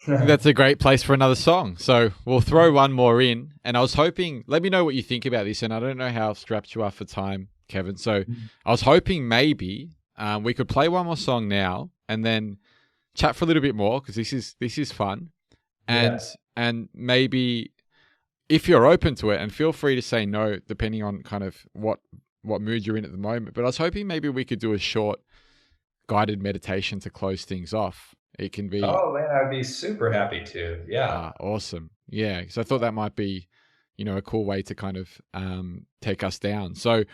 I think that's a great place for another song. So we'll throw one more in. And I was hoping, let me know what you think about this. And I don't know how strapped you are for time, Kevin. So I was hoping maybe we could play one more song now and then chat for a little bit more because this is fun. And Yeah. and maybe if you're open to it, and feel free to say no depending on kind of what mood you're in at the moment. But I was hoping maybe we could do a short guided meditation to close things off. It can be Oh man, I'd be super happy to. Yeah. awesome. Yeah, because I thought that might be, a cool way to kind of take us down. So,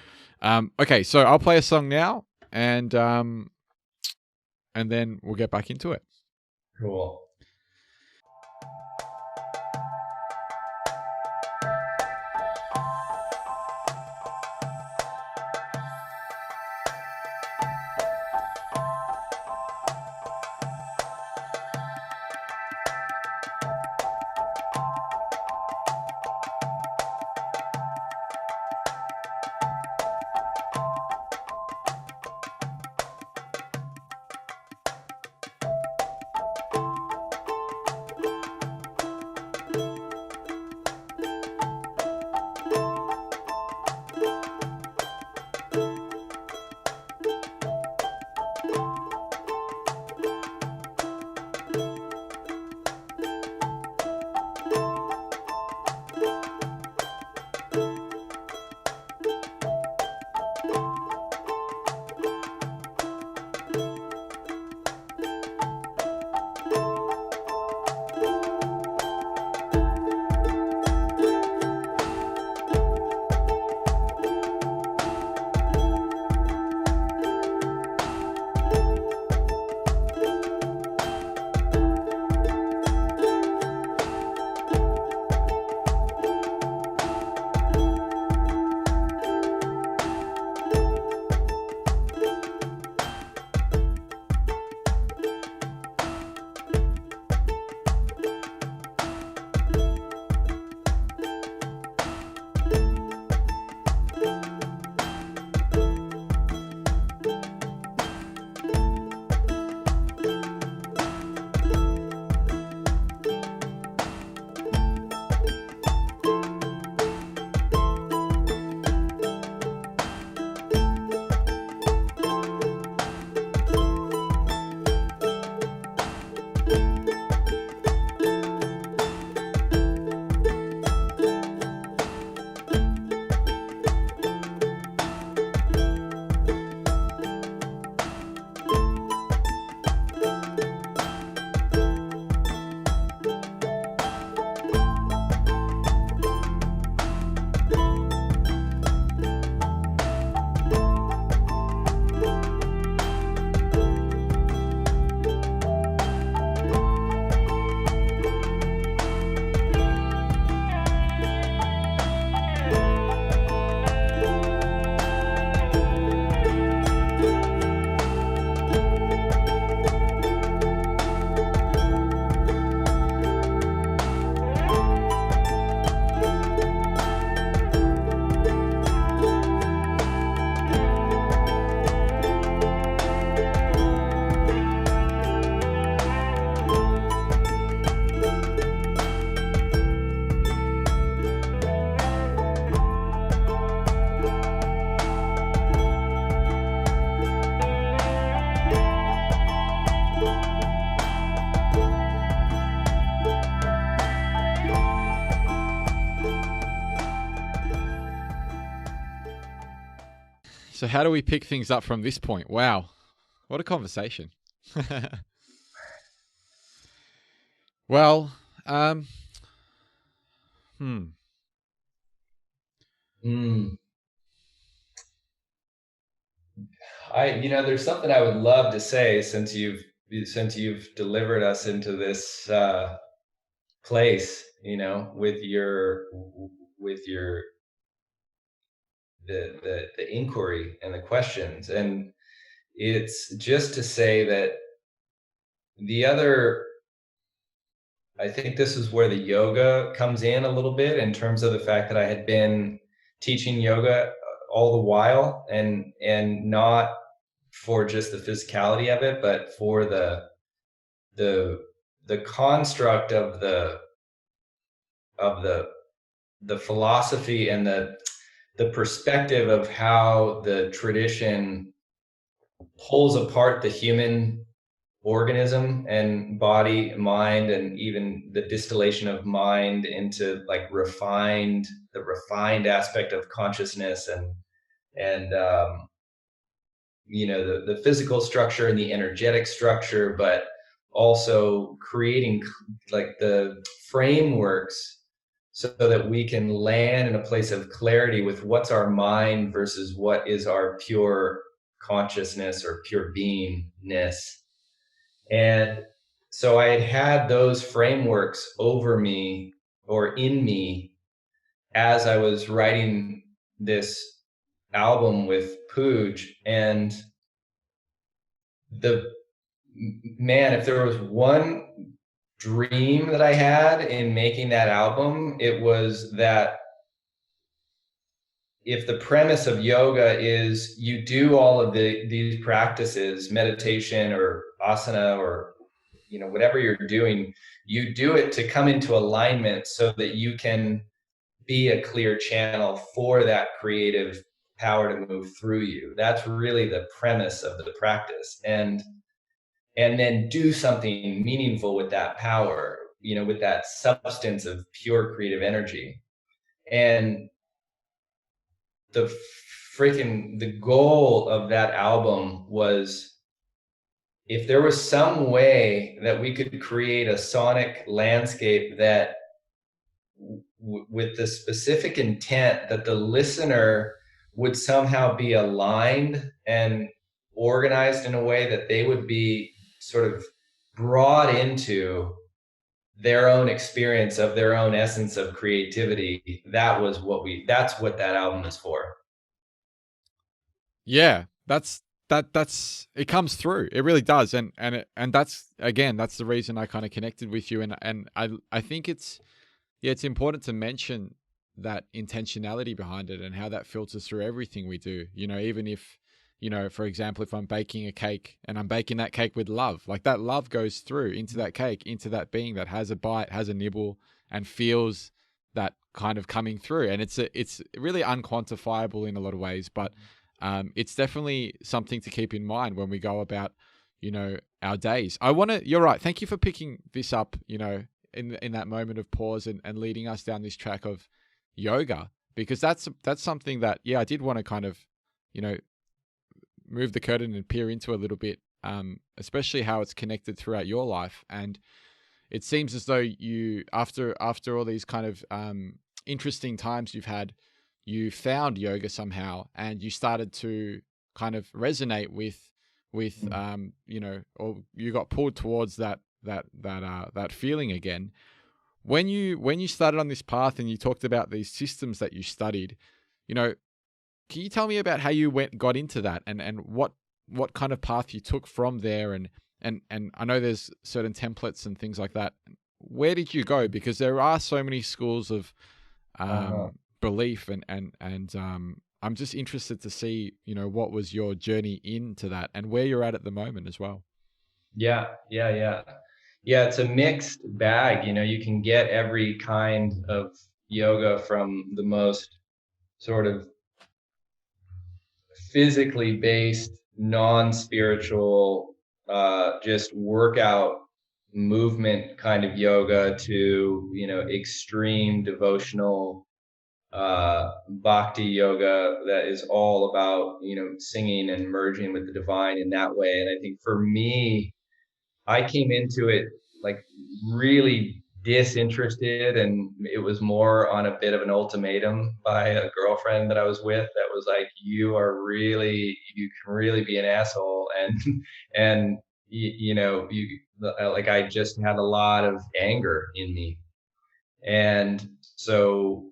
okay, so I'll play a song now, and then we'll get back into it. Cool. So how do we pick things up from this point? Wow, what a conversation. Well, hmm. Mm. There's something I would love to say since you've delivered us into this place, with your the inquiry and the questions, and it's just to say that the other I think this is where the yoga comes in a little bit, in terms of the fact that I had been teaching yoga all the while, and not for just the physicality of it, but for the the construct of the the philosophy and the perspective of how the tradition pulls apart the human organism and body, mind, and even the distillation of mind into like the refined aspect of consciousness, and the physical structure and the energetic structure, but also creating like the frameworks so that we can land in a place of clarity with what's our mind versus what is our pure consciousness or pure beingness. And so I had those frameworks over me or in me as I was writing this album with Pooj. And the man, if there was one dream that I had in making that album, it was that if the premise of yoga is you do all of these practices, meditation or asana, or whatever you're doing, you do it to come into alignment so that you can be a clear channel for that creative power to move through you. That's really the premise of the practice. And then do something meaningful with that power, with that substance of pure creative energy. And the the goal of that album was, if there was some way that we could create a sonic landscape that with the specific intent that the listener would somehow be aligned and organized in a way that they would be sort of brought into their own experience of their own essence of creativity. That's what that album is for. Yeah, that's it comes through. It really does, and that's, again, that's the reason I kind of connected with you, and I think it's important to mention that intentionality behind it and how that filters through everything we do. Even if, for example, if I'm baking a cake and I'm baking that cake with love, like that love goes through into that cake, into that being that has a bite, has a nibble, and feels that kind of coming through. And it's really unquantifiable in a lot of ways, but it's definitely something to keep in mind when we go about, our days. You're right. Thank you for picking this up, in that moment of pause and leading us down this track of yoga, because that's something that, I did want to kind of, move the curtain and peer into a little bit, especially how it's connected throughout your life. And it seems as though you, after all these kind of interesting times you've had, you found yoga somehow, and you started to kind of resonate with or you got pulled towards that feeling again. When you started on this path and you talked about these systems that you studied, can you tell me about how you got into that, and what kind of path you took from there, and I know there's certain templates and things like that. Where did you go? Because there are so many schools of belief, and I'm just interested to see, what was your journey into that and where you're at the moment as well. Yeah, it's a mixed bag. You can get every kind of yoga, from the most sort of physically based, non-spiritual, just workout movement kind of yoga, to extreme devotional bhakti yoga that is all about singing and merging with the divine in that way. And I think for me, I came into it like really disinterested, and it was more on a bit of an ultimatum by a girlfriend that I was with, that was like, you can really be an asshole. And like, I just had a lot of anger in me. And so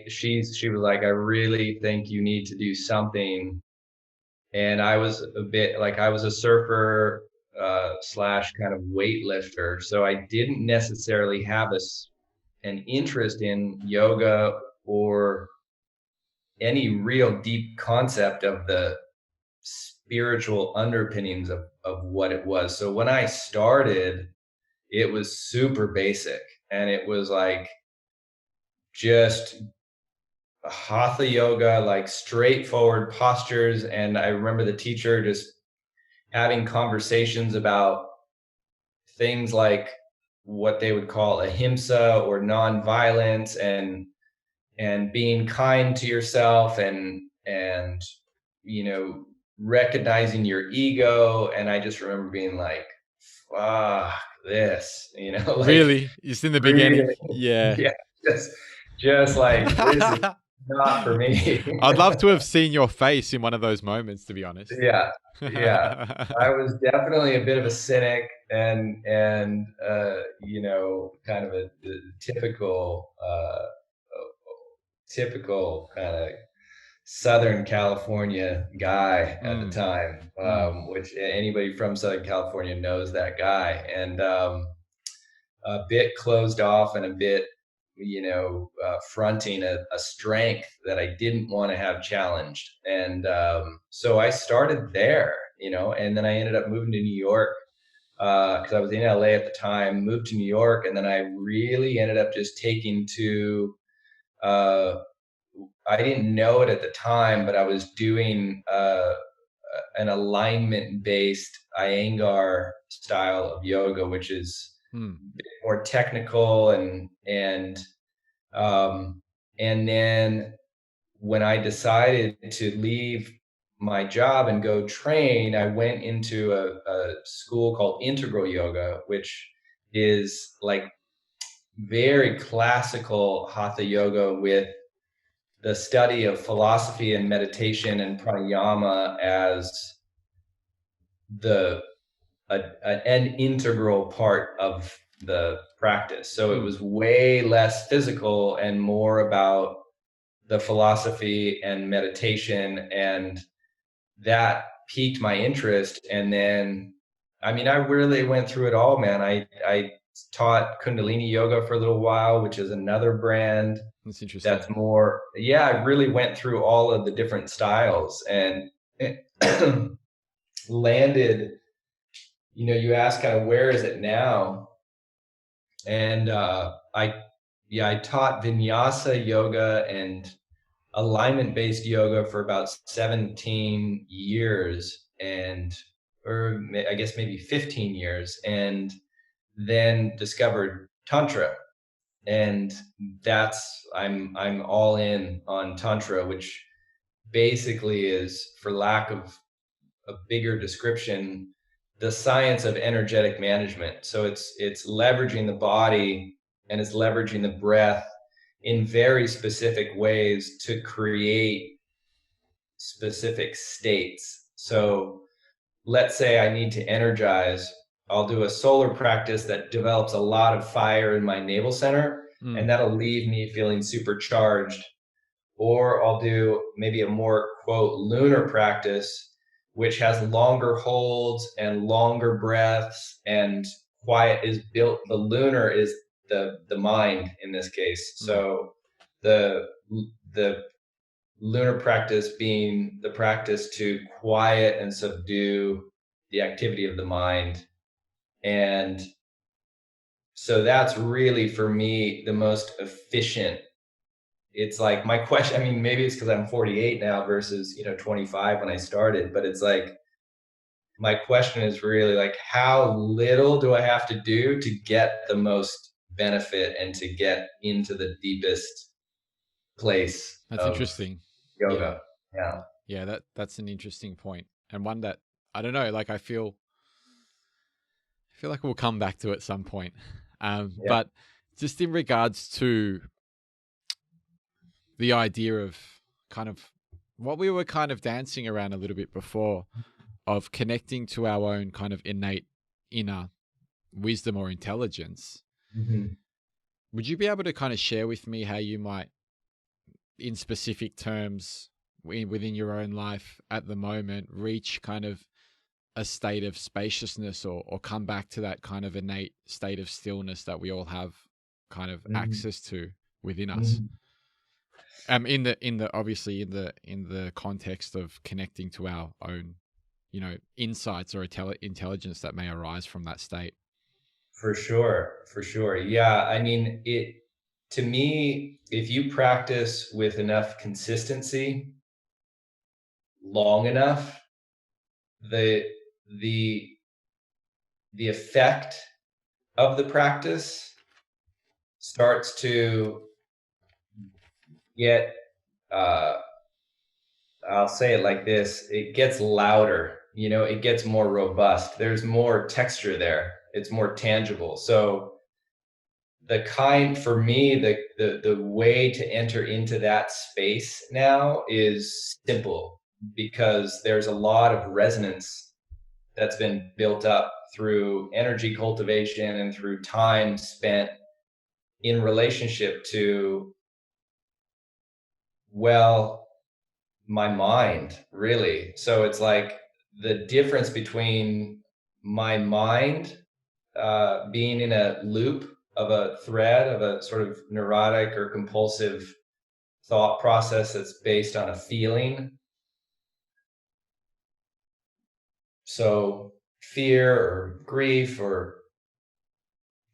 she was like, I really think you need to do something. And I was a bit like, I was a surfer, slash kind of weightlifter. So I didn't necessarily have an interest in yoga or any real deep concept of the spiritual underpinnings of what it was. So when I started, it was super basic, and it was like just hatha yoga, like straightforward postures. And I remember the teacher just having conversations about things like what they would call ahimsa or nonviolence, and being kind to yourself, and you know, recognizing your ego. And I just remember being like, fuck this, you know, like Really? Just in the beginning? breathing. Yeah. Yeah, just like, this is not for me. I'd love to have seen your face in one of those moments, to be honest. Yeah, yeah. I was definitely a bit of a cynic, and you know, kind of a typical kind of Southern California guy at the Mm, time, mm, which anybody from Southern California knows that guy, and a bit closed off, and a bit, you know, fronting a strength that I didn't want to have challenged. And so I started there, you know, and then I ended up moving to New York because I was in LA at the time, moved to New York, and then I really ended up just taking to, uh, I didn't know it at the time, but I was doing an alignment based Iyengar style of yoga, which is mm, a bit more technical, um, and then when I decided to leave my job and go train, I went into a school called Integral Yoga, which is like very classical hatha yoga with the study of philosophy and meditation and pranayama as the an integral part of the practice. So it mm, was way less physical and more about the philosophy and meditation, and that piqued my interest. And then, I mean, I really went through it all, man. I taught Kundalini yoga for a little while, which is another brand that's interesting. that's more, yeah, I really went through all of the different styles, and landed, you know, you ask kind of where is it now? And I taught vinyasa yoga and alignment based yoga for about 17 years, and or I guess maybe 15 years, and then discovered tantra. And that's, I'm all in on tantra, which basically is, for lack of a bigger description, the science of energetic management. So it's leveraging the body, and it's leveraging the breath in very specific ways to create specific states. So let's say I need to energize, I'll do a solar practice that develops a lot of fire in my navel center, and Mm, that'll leave me feeling supercharged. Or I'll do maybe a more, quote, lunar practice, which has longer holds and longer breaths, and quiet is built. The lunar is the mind in this case. mm, So the the lunar practice being the practice to quiet and subdue the activity of the mind. And so that's really, for me, the most efficient. It's like, my question, I mean, maybe it's because I'm 48 now versus, you know, 25 when I started, but it's like, my question is really like, how little do I have to do to get the most benefit and to get into the deepest place that's of interesting. Yeah. yoga? Yeah. Yeah, that's an interesting point. And one that I don't know, like I feel like we'll come back to at some point. Yeah. But just in regards to the idea of kind of what we were kind of dancing around a little bit before, of connecting to our own kind of innate inner wisdom or intelligence. Mhm. Would you be able to kind of share with me how you might, in specific terms, within your own life at the moment, reach kind of a state of spaciousness, or come back to that kind of innate state of stillness that we all have kind of access to within us. Mhm. In the obviously in the context of connecting to our own, insights or intelligence that may arise from that state. For sure, for sure. Yeah, I mean, to me, if you practice with enough consistency long enough, the the the effect of the practice starts to get, uh, I'll say it like this, it gets louder, it gets more robust. There's more texture there. It's more tangible. So for me, the way to enter into that space now is simple, because there's a lot of resonance that's been built up through energy cultivation and through time spent in relationship to, well, my mind, really. So it's like the difference between my mind being in a loop of a thread of a sort of neurotic or compulsive thought process that's based on a feeling. So fear or grief or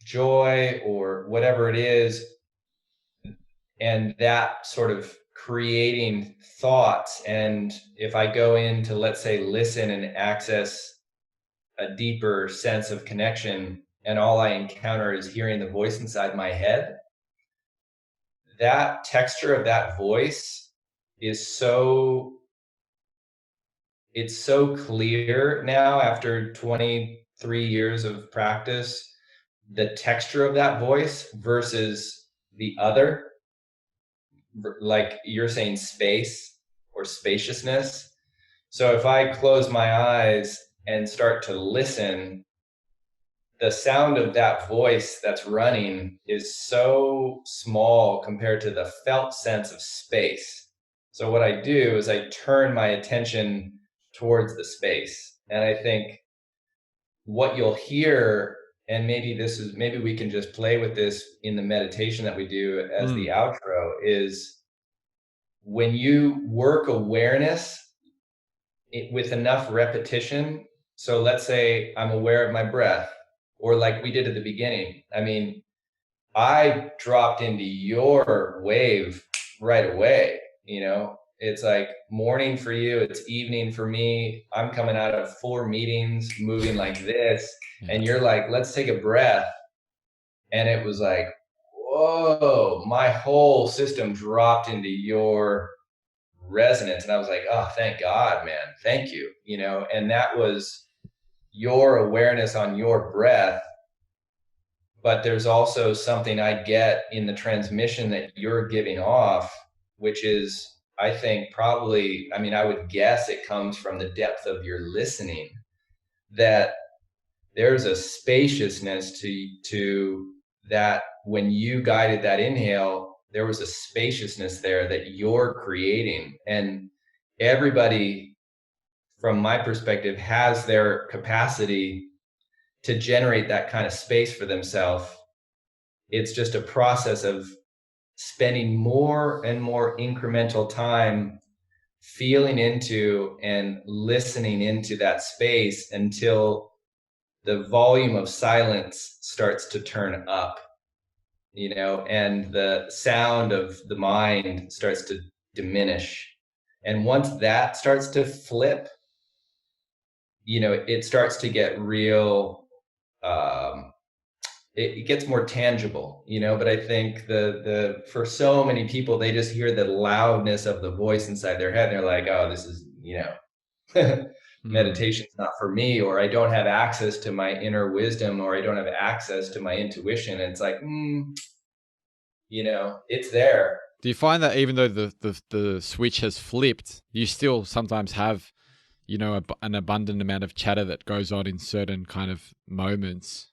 joy or whatever it is, and that sort of creating thoughts. And if I go in to, let's say, listen and access a deeper sense of connection, and all I encounter is hearing the voice inside my head, that texture of that voice is it's so clear now after 23 years of practice, the texture of that voice versus the other, like you're saying, space or spaciousness. So if I close my eyes and start to listen, the sound of that voice that's running is so small compared to the felt sense of space. So what I do is I turn my attention towards the space. And I think what you'll hear, and maybe we can just play with this in the meditation that we do as the outro, is when you work awareness with enough repetition. So let's say I'm aware of my breath, or like we did at the beginning. I mean, I dropped into your wave right away. It's like morning for you, it's evening for me. I'm coming out of 4 meetings, moving like this, Yeah. and you're like, let's take a breath. And it was like, whoa, my whole system dropped into your resonance. And I was like, oh, thank God, man. Thank you. And that was your awareness on your breath. But there's also something I get in the transmission that you're giving off, which is, I think, probably, I mean, I would guess it comes from the depth of your listening, that there's a spaciousness to that. When you guided that inhale, there was a spaciousness there that you're creating. And everybody, from my perspective, has their capacity to generate that kind of space for themselves. It's just a process of spending more and more incremental time feeling into and listening into that space until the volume of silence starts to turn up, and the sound of the mind starts to diminish. And once that starts to flip, it starts to get real, um, it gets more tangible, but I think the for so many people, they just hear the loudness of the voice inside their head and they're like, oh, this is, meditation's not for me, or I don't have access to my inner wisdom, or I don't have access to my intuition. And it's like, it's there. Do you find that even though the switch has flipped, you still sometimes have, an abundant amount of chatter that goes on in certain kind of moments?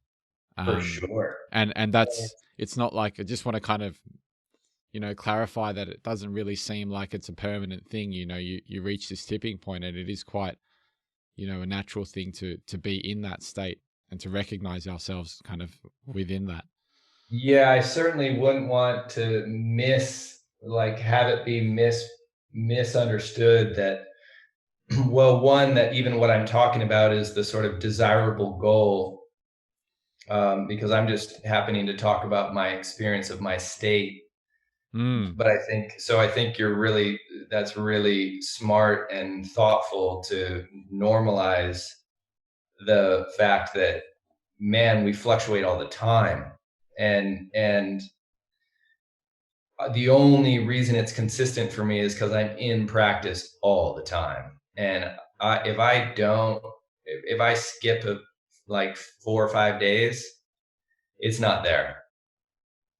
For sure. And that's, it's not like, I just want to kind of, clarify that it doesn't really seem like it's a permanent thing. You reach this tipping point and it is quite, a natural thing to be in that state and to recognize ourselves kind of within that. Yeah, I certainly wouldn't want to have it be misunderstood that, well, one, that even what I'm talking about is the sort of desirable goal, because I'm just happening to talk about my experience of my state. Mm, But I think that's really smart and thoughtful to normalize the fact that, man, we fluctuate all the time. And the only reason it's consistent for me is because I'm in practice all the time. And if I don't, if I skip like 4 or 5 days, it's not there.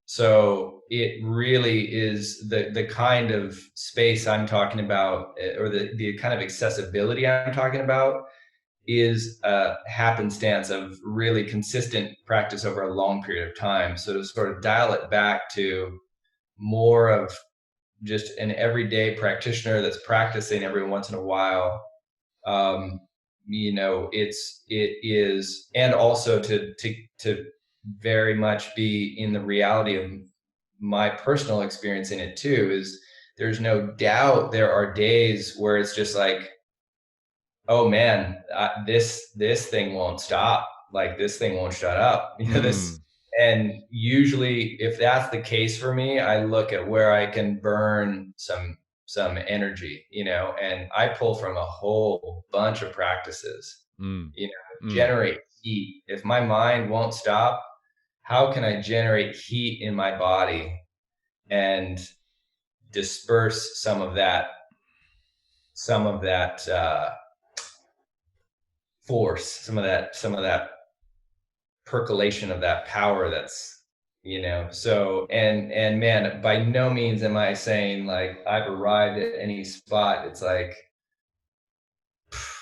So it really is the kind of space I'm talking about, or the kind of accessibility I'm talking about, is a happenstance of really consistent practice over a long period of time. So to sort of dial it back to more of just an everyday practitioner that's practicing every once in a while, um, it is, and also to very much be in the reality of my personal experience in it too, is there's no doubt there are days where it's just like, oh man, this thing won't stop. Like, this thing won't shut up. mm, And usually, if that's the case for me, I look at where I can burn some energy, and I pull from a whole bunch of practices. mm, mm, Generate heat. If my mind won't stop, how can I generate heat in my body and disperse some of that force, some of that percolation of that power that's, so, and man, by no means am I saying like I've arrived at any spot. It's like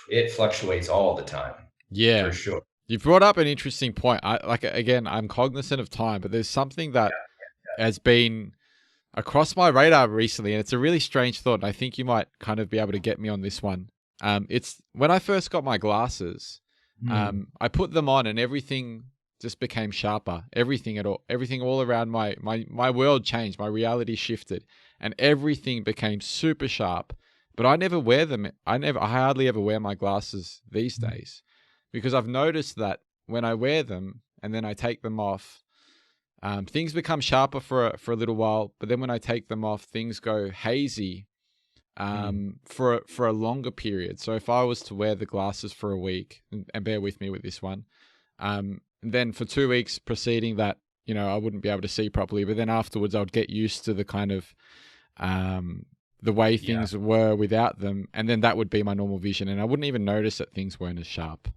it fluctuates all the time, for yeah. sure. You've brought up an interesting point. I like again, I'm cognizant of time, but there's something that has been across my radar recently, and it's a really strange thought. And I think you might kind of be able to get me on this one. It's when I first got my glasses, Hmm. I put them on, and everything just became sharper. Everything all around my world changed. My reality shifted, and everything became super sharp. But I never wear them. I hardly ever wear my glasses these days, because I've noticed that when I wear them and then I take them off, things become sharper for a little while, but then when I take them off, things go hazy Hmm. for a longer period. So if I was to wear the glasses for a week, and bear with me with this one, then for 2 weeks preceding that, I wouldn't be able to see properly. But then afterwards, I would get used to the kind of the way Yeah. things were without them, and then that would be my normal vision, and I wouldn't even notice that things weren't as sharp.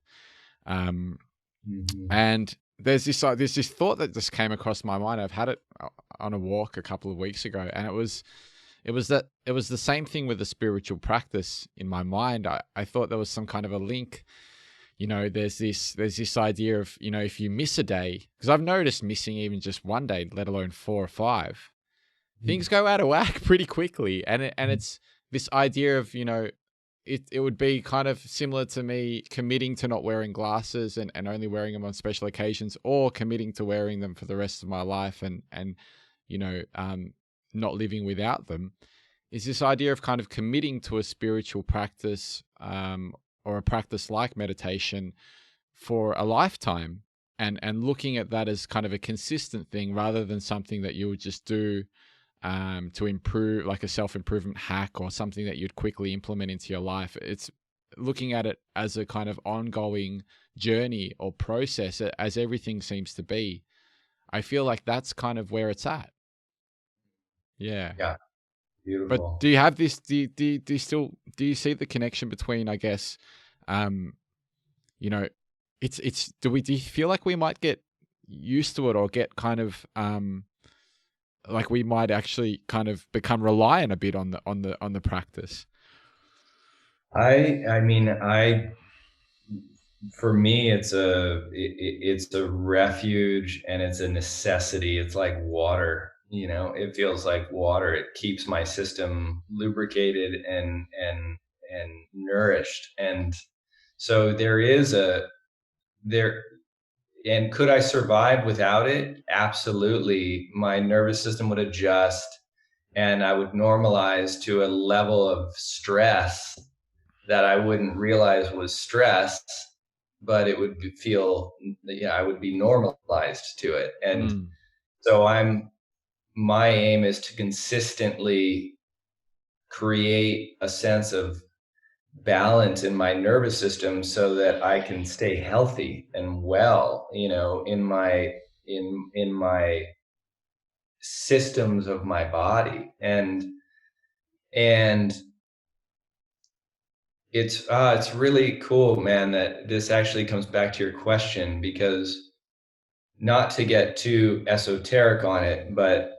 Um, Hmm. and there's this thought that just came across my mind. I've had it on a walk a couple of weeks ago, and it was the same thing with the spiritual practice in my mind. I thought there was some kind of a link. There's this idea of, if you miss a day, because I've noticed missing even just one day, let alone 4 or 5, things go out of whack pretty quickly. And it's this idea of, it would be kind of similar to me committing to not wearing glasses and only wearing them on special occasions, or committing to wearing them for the rest of my life and you know um, not living without them. Is this idea of kind of committing to a spiritual practice, or a practice like meditation, for a lifetime, and looking at that as kind of a consistent thing rather than something that you would just do to improve, like a self-improvement hack or something that you'd quickly implement into your life. It's looking at it as a kind of ongoing journey or process, as everything seems to be. I feel like that's kind of where it's at. Yeah. Yeah. But do Beautiful. you have this? Do you see the connection between, I guess, um, you know, it's do you feel like we might get used to it, or get kind of like we might actually kind of become reliant a bit on the practice? I mean, for me, it's a refuge, and it's a necessity. It's like water. It feels like water. It keeps my system lubricated and nourished. And So there, and could I survive without it? Absolutely. My nervous system would adjust and I would normalize to a level of stress that I wouldn't realize was stress, but it would feel, yeah, I would be normalized to it. And Mm. so my aim is to consistently create a sense of balance in my nervous system so that I can stay healthy and well, in my systems of my body. And it's really cool, man, that this actually comes back to your question, because not to get too esoteric on it, but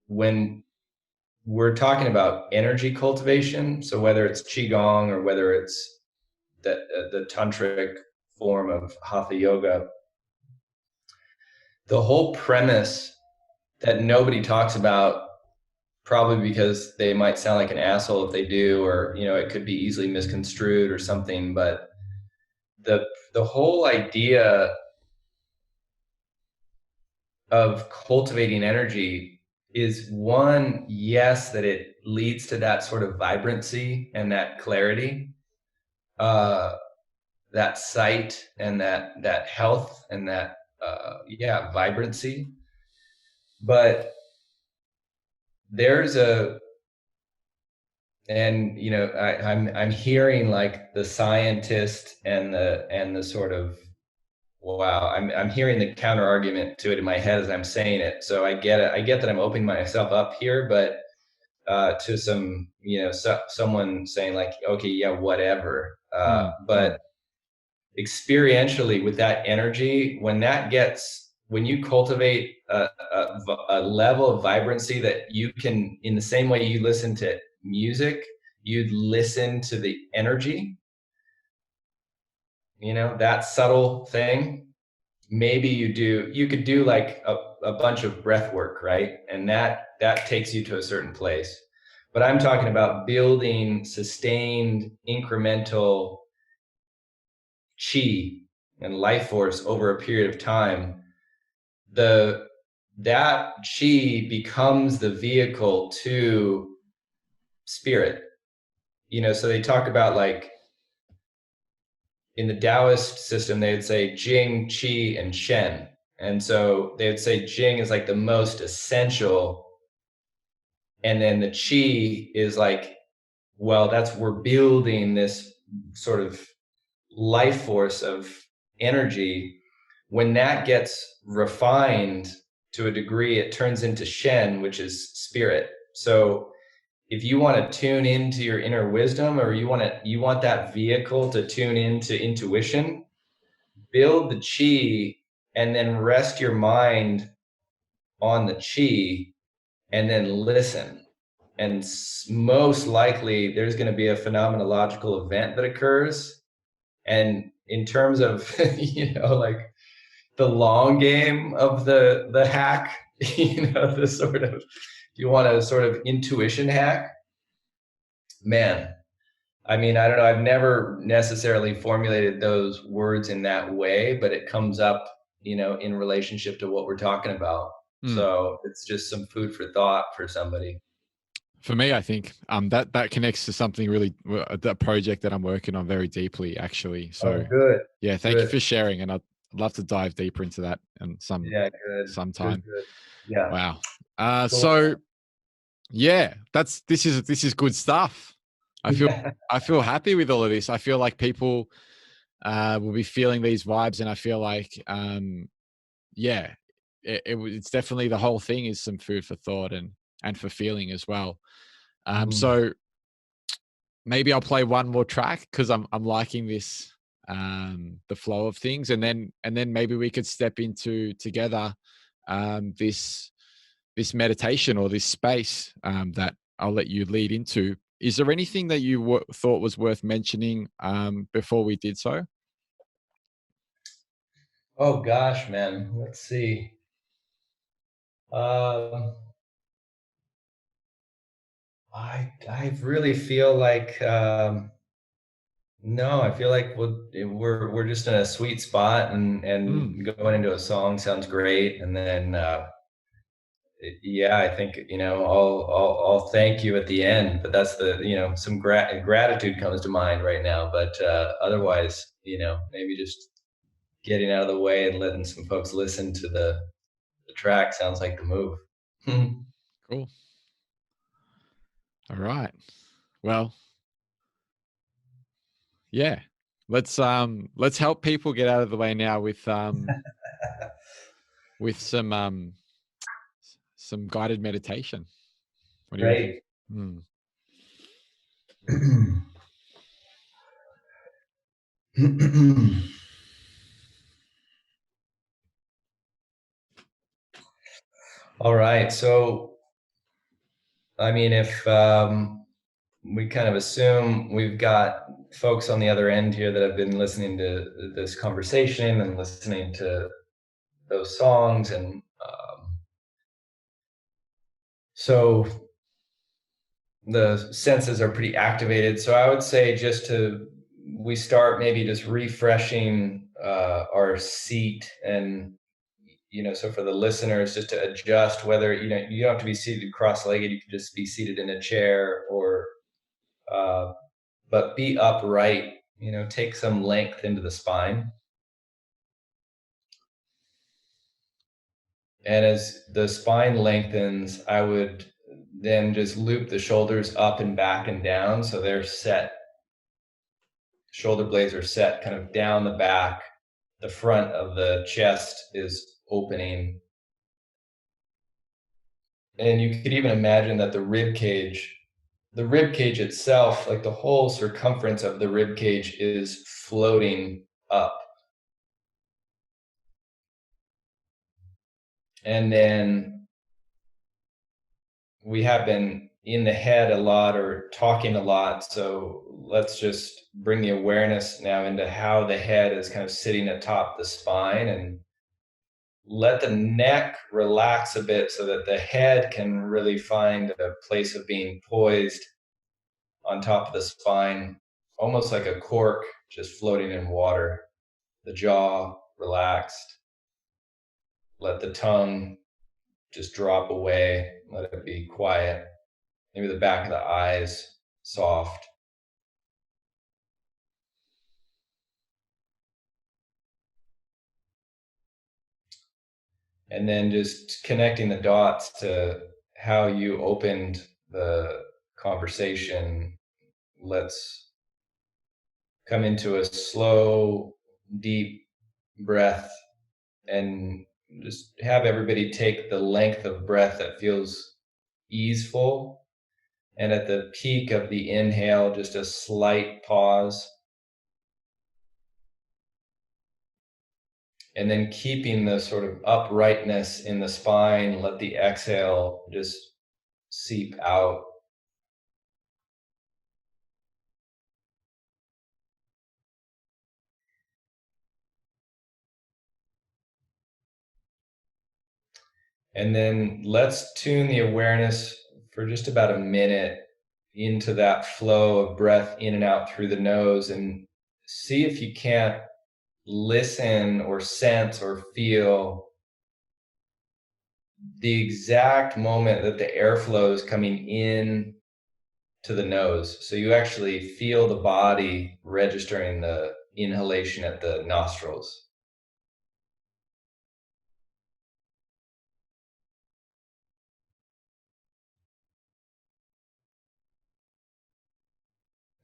when we're talking about energy cultivation, so whether it's qigong or whether it's the tantric form of hatha yoga, the whole premise that nobody talks about, probably because they might sound like an asshole if they do, or it could be easily misconstrued or something, but the the whole idea of cultivating energy is, one, yes, that it leads to that sort of vibrancy and that clarity, uh, that sight and that health and that yeah, vibrancy. But there's a and I'm hearing like the scientist and the sort of, wow, I'm hearing the counter argument to it in my head as I'm saying it. So I get it. I get that I'm opening myself up here, but to some, someone saying like, okay, yeah, whatever. Mm. But Mm. experientially with that energy, when you cultivate a level of vibrancy that you can, in the same way you listen to music, you'd listen to the energy, that subtle thing. Maybe you could do like a bunch of breath work, right? And that takes you to a certain place. But I'm talking about building sustained incremental chi and life force over a period of time. The That chi becomes the vehicle to spirit. So they talk about, like, in the Taoist system, they would say Jing, Qi, and Shen. And so they would say Jing is like the most essential. And then the Qi is like, well, we're building this sort of life force of energy. When that gets refined to a degree, it turns into Shen, which is spirit. So if you want to tune into your inner wisdom, or you want that vehicle to tune into intuition, build the chi and then rest your mind on the chi and then listen. And most likely there's going to be a phenomenological event that occurs. And in terms of, like the long game of the hack, the sort of, you want a sort of intuition hack, man. I mean, I don't know. I've never necessarily formulated those words in that way, but it comes up, in relationship to what we're talking about. Mm. So it's just some food for thought for somebody. For me, I think that connects to something really, that project that I'm working on very deeply, actually. So Oh, good, yeah, thank you good. for sharing, and I'd love to dive deeper into that and Yeah, good, good, sometime. good. Yeah, Wow. cool. So yeah, this is good stuff. I feel Yeah. I feel happy with all of this. I feel like people will be feeling these vibes, and I feel like yeah, it's definitely, the whole thing is some food for thought and for feeling as well. Mm. So maybe I'll play one more track because I'm liking this, the flow of things, and then maybe we could step into together, this meditation or this space, that I'll let you lead into. Is there anything that you thought was worth mentioning, before we did so? Oh gosh, man. Let's see. Um, I really feel like, No, I feel like we're just in a sweet spot, Mm, and going into a song sounds great, and then yeah, I think I'll thank you at the end, but that's the some gratitude comes to mind right now, but otherwise maybe just getting out of the way and letting some folks listen to the track sounds like the move. cool. All right. Well, yeah. Let's help people get out of the way now with some guided meditation. What do you reckon? Great. Mm, All right. So, I mean, if we kind of assume we've got folks on the other end here that have been listening to this conversation and listening to those songs, and so the senses are pretty activated. So I would say we start maybe just refreshing our seat, and so for the listeners, just to adjust whether you don't have to be seated cross-legged. You can just be seated in a chair, or uh, but be upright. Take some length into the spine, and as the spine lengthens, I would then just loop the shoulders up and back and down, so they're set. Shoulder blades are set kind of down the back. The front of the chest is opening. And you could even imagine that the rib cage itself, like the whole circumference of the rib cage, is floating up. And then we have been in the head a lot or talking a lot. So let's just bring the awareness now into how the head is kind of sitting atop the spine, and let the neck relax a bit so that the head can really find a place of being poised on top of the spine, almost like a cork just floating in water. The jaw relaxed. Let the tongue just drop away. Let it be quiet. Maybe the back of the eyes soft. And then just connecting the dots to how you opened the conversation. Let's come into a slow, deep breath, and just have everybody take the length of breath that feels easeful. And at the peak of the inhale, just a slight pause. And then keeping the sort of uprightness in the spine, let the exhale just seep out. And then let's tune the awareness for just about a minute into that flow of breath in and out through the nose, and see if you can't listen or sense or feel the exact moment that the airflow is coming in to the nose. So you actually feel the body registering the inhalation at the nostrils.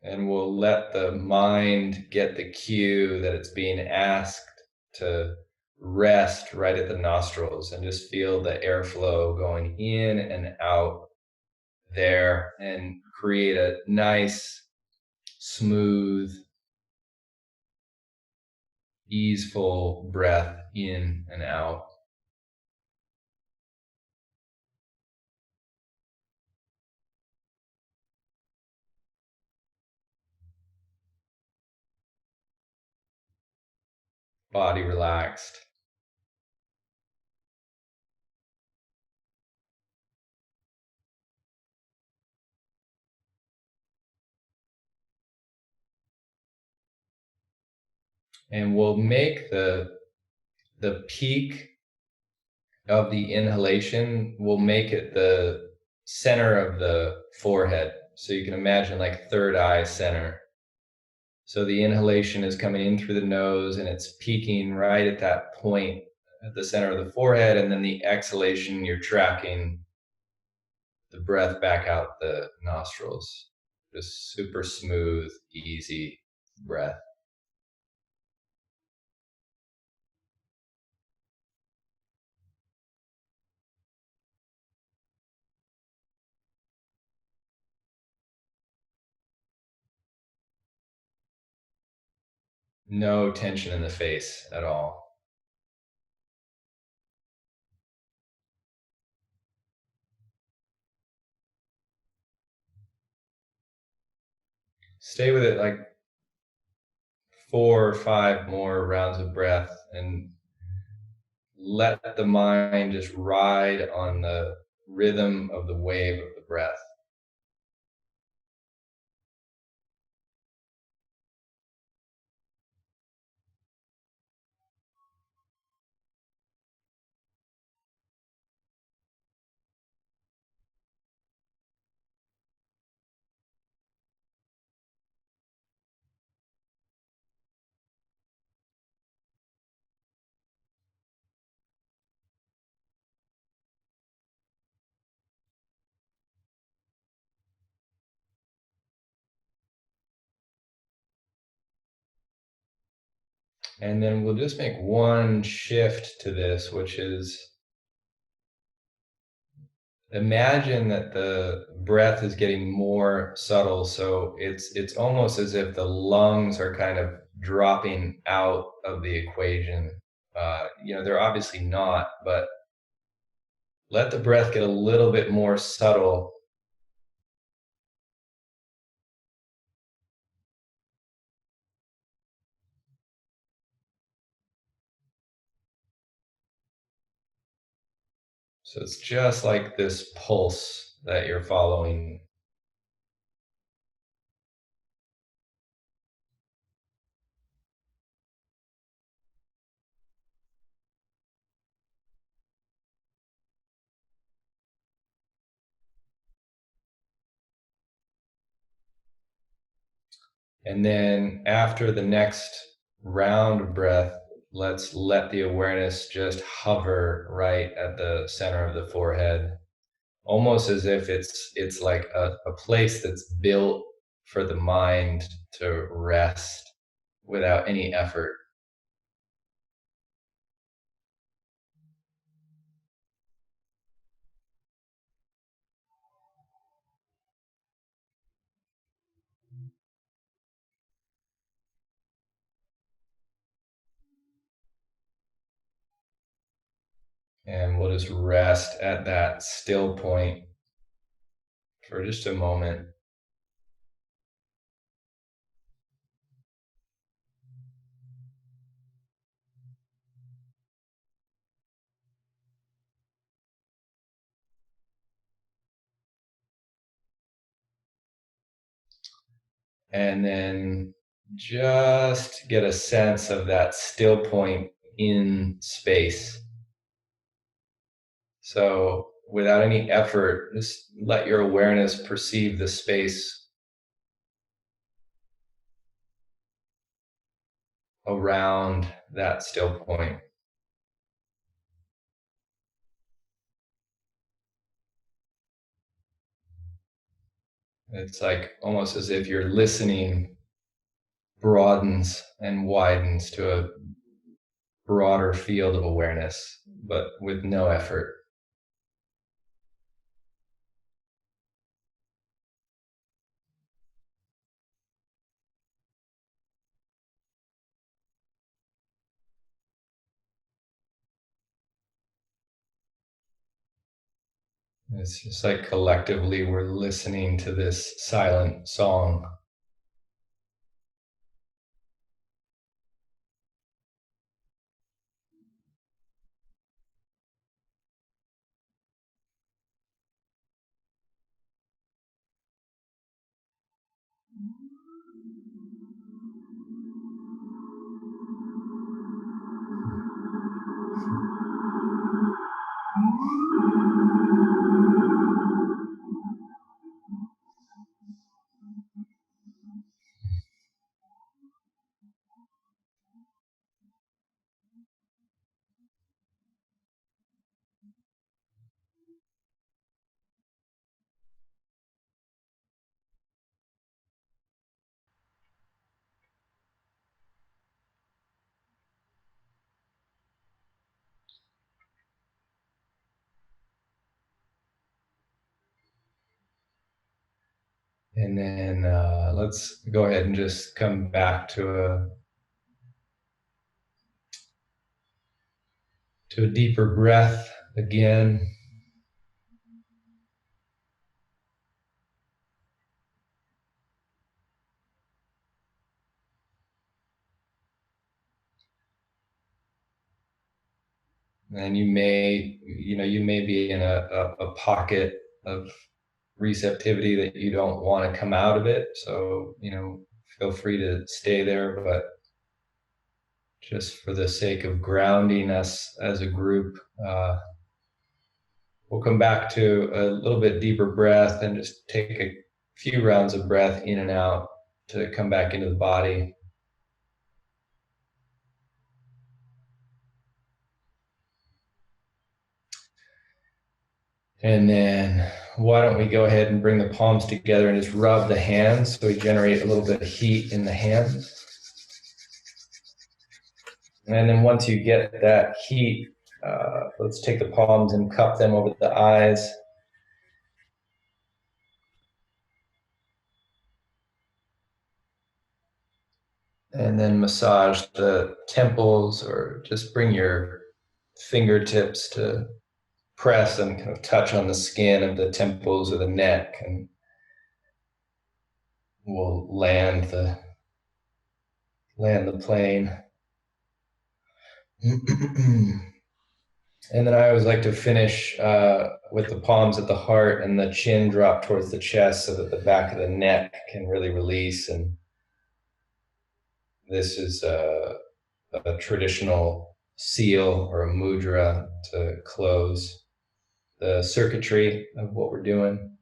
And we'll let the mind get the cue that it's being asked to rest right at the nostrils, and just feel the airflow going in and out there, and create a nice, smooth, easeful breath in and out. Body relaxed. And we'll make the peak of the inhalation, we'll make it the center of the forehead. So you can imagine like third eye center. So the inhalation is coming in through the nose and it's peaking right at that point at the center of the forehead. And then the exhalation, you're tracking the breath back out the nostrils. Just super smooth, easy breath. No tension in the face at all. Stay with it like 4 or 5 more rounds of breath and let the mind just ride on the rhythm of the wave of the breath. And then we'll just make one shift to this, which is imagine that the breath is getting more subtle. So it's almost as if the lungs are kind of dropping out of the equation. They're obviously not, but let the breath get a little bit more subtle. So it's just like this pulse that you're following. And then after the next round of breath, let's let the awareness just hover right at the center of the forehead, almost as if it's like a place that's built for the mind to rest without any effort. And we'll just rest at that still point for just a moment. And then just get a sense of that still point in space. So without any effort, just let your awareness perceive the space around that still point. It's like almost as if your listening broadens and widens to a broader field of awareness, but with no effort. It's just like collectively we're listening to this silent song. And then let's go ahead and just come back to a deeper breath again. And you may be in a pocket of receptivity that you don't want to come out of it. So, feel free to stay there, but just for the sake of grounding us as a group, we'll come back to a little bit deeper breath and just take a few rounds of breath in and out to come back into the body. And then why don't we go ahead and bring the palms together and just rub the hands so we generate a little bit of heat in the hands. And then once you get that heat, let's take the palms and cup them over the eyes. And then massage the temples, or just bring your fingertips to press and kind of touch on the skin of the temples or the neck, and we'll land the plane. And then I always like to finish with the palms at the heart and the chin drop towards the chest so that the back of the neck can really release. And this is a traditional seal or a mudra to close the circuitry of what we're doing.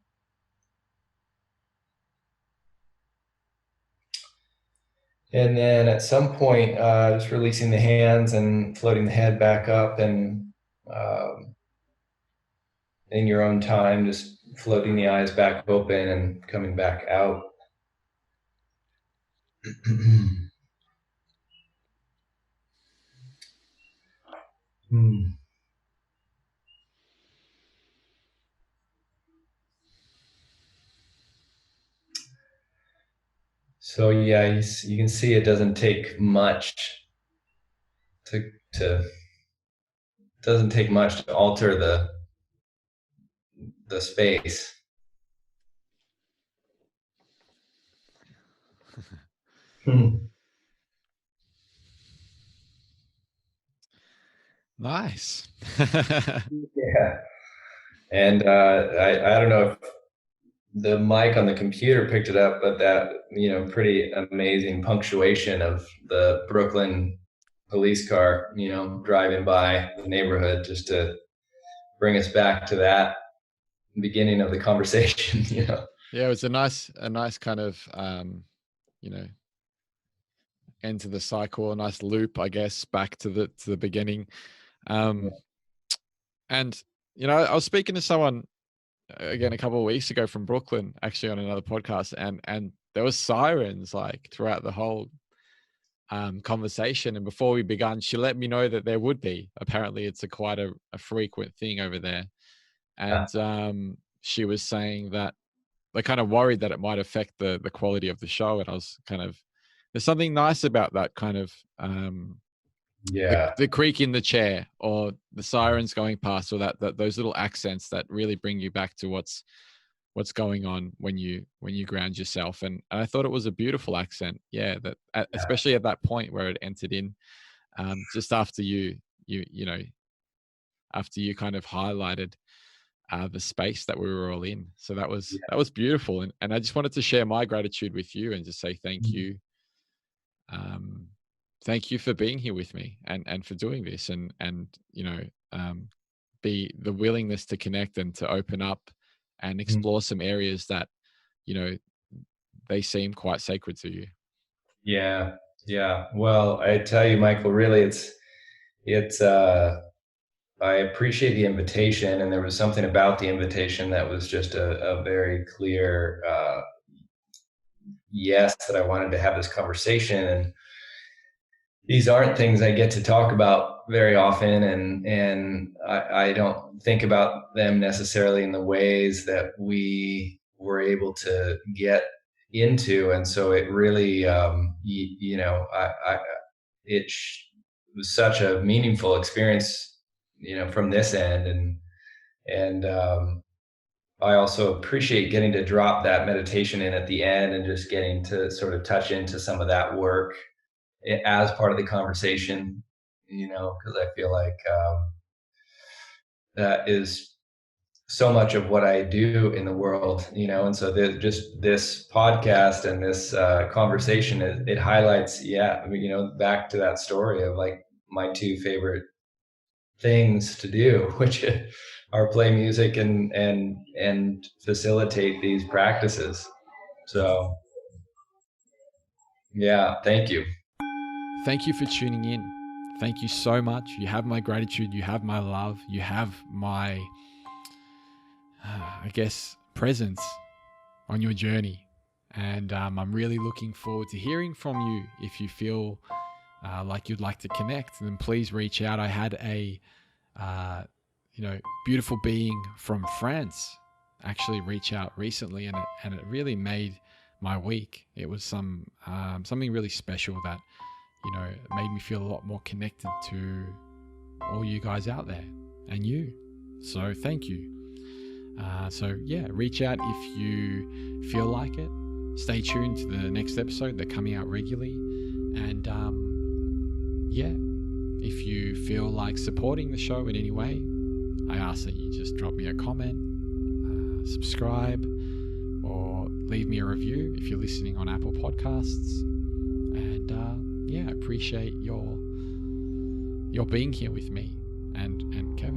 And then at some point, just releasing the hands and floating the head back up, and in your own time, just floating the eyes back open and coming back out. So yeah, you can see it doesn't take much to doesn't take much to alter the space. Nice. Yeah. And I don't know if the mic on the computer picked it up, but that, pretty amazing punctuation of the Brooklyn police car, driving by the neighborhood, just to bring us back to that beginning of the conversation. Yeah, it was a nice kind of end to the cycle, a nice loop, I guess, back to the beginning. And I was speaking to someone again a couple of weeks ago from Brooklyn, actually, on another podcast, and there was sirens like throughout the whole conversation. And before we began, she let me know that there would be. Apparently, it's quite a frequent thing over there. And she was saying that they're kind of worried that it might affect the quality of the show. And I was kind of, there's something nice about that kind of the creak in the chair, or the sirens going past, or that those little accents that really bring you back to what's going on when you ground yourself. And I thought it was a beautiful accent. Yeah, especially at that point where it entered in, just after you after you kind of highlighted the space that we were all in. So that was beautiful. And I just wanted to share my gratitude with you and just say thank you. Thank you for being here with me and for doing this, and be the willingness to connect and to open up and explore some areas that, they seem quite sacred to you. Yeah. Well, I tell you, Michael, really, it's I appreciate the invitation, and there was something about the invitation that was just a very clear yes, that I wanted to have this conversation. And these aren't things I get to talk about very often, and I don't think about them necessarily in the ways that we were able to get into. And so it really, it was such a meaningful experience, from this end. And I also appreciate getting to drop that meditation in at the end and just getting to sort of touch into some of that work as part of the conversation, because I feel like that is so much of what I do in the world, and so just this podcast and this conversation, it highlights, back to that story of like my two favorite things to do, which are play music and facilitate these practices. So yeah, thank you. Thank you for tuning in. Thank you so much. You have my gratitude. You have my love. You have my, presence on your journey. And I'm really looking forward to hearing from you. If you feel like you'd like to connect, then please reach out. I had a beautiful being from France actually reach out recently, and it really made my week. It was something really special that made me feel a lot more connected to all you guys out there and you. So thank you. Reach out if you feel like it. Stay tuned to the next episode. They're coming out regularly. And if you feel like supporting the show in any way, I ask that you just drop me a comment, subscribe, or leave me a review if you're listening on Apple Podcasts. And I appreciate your being here with me and Kevin.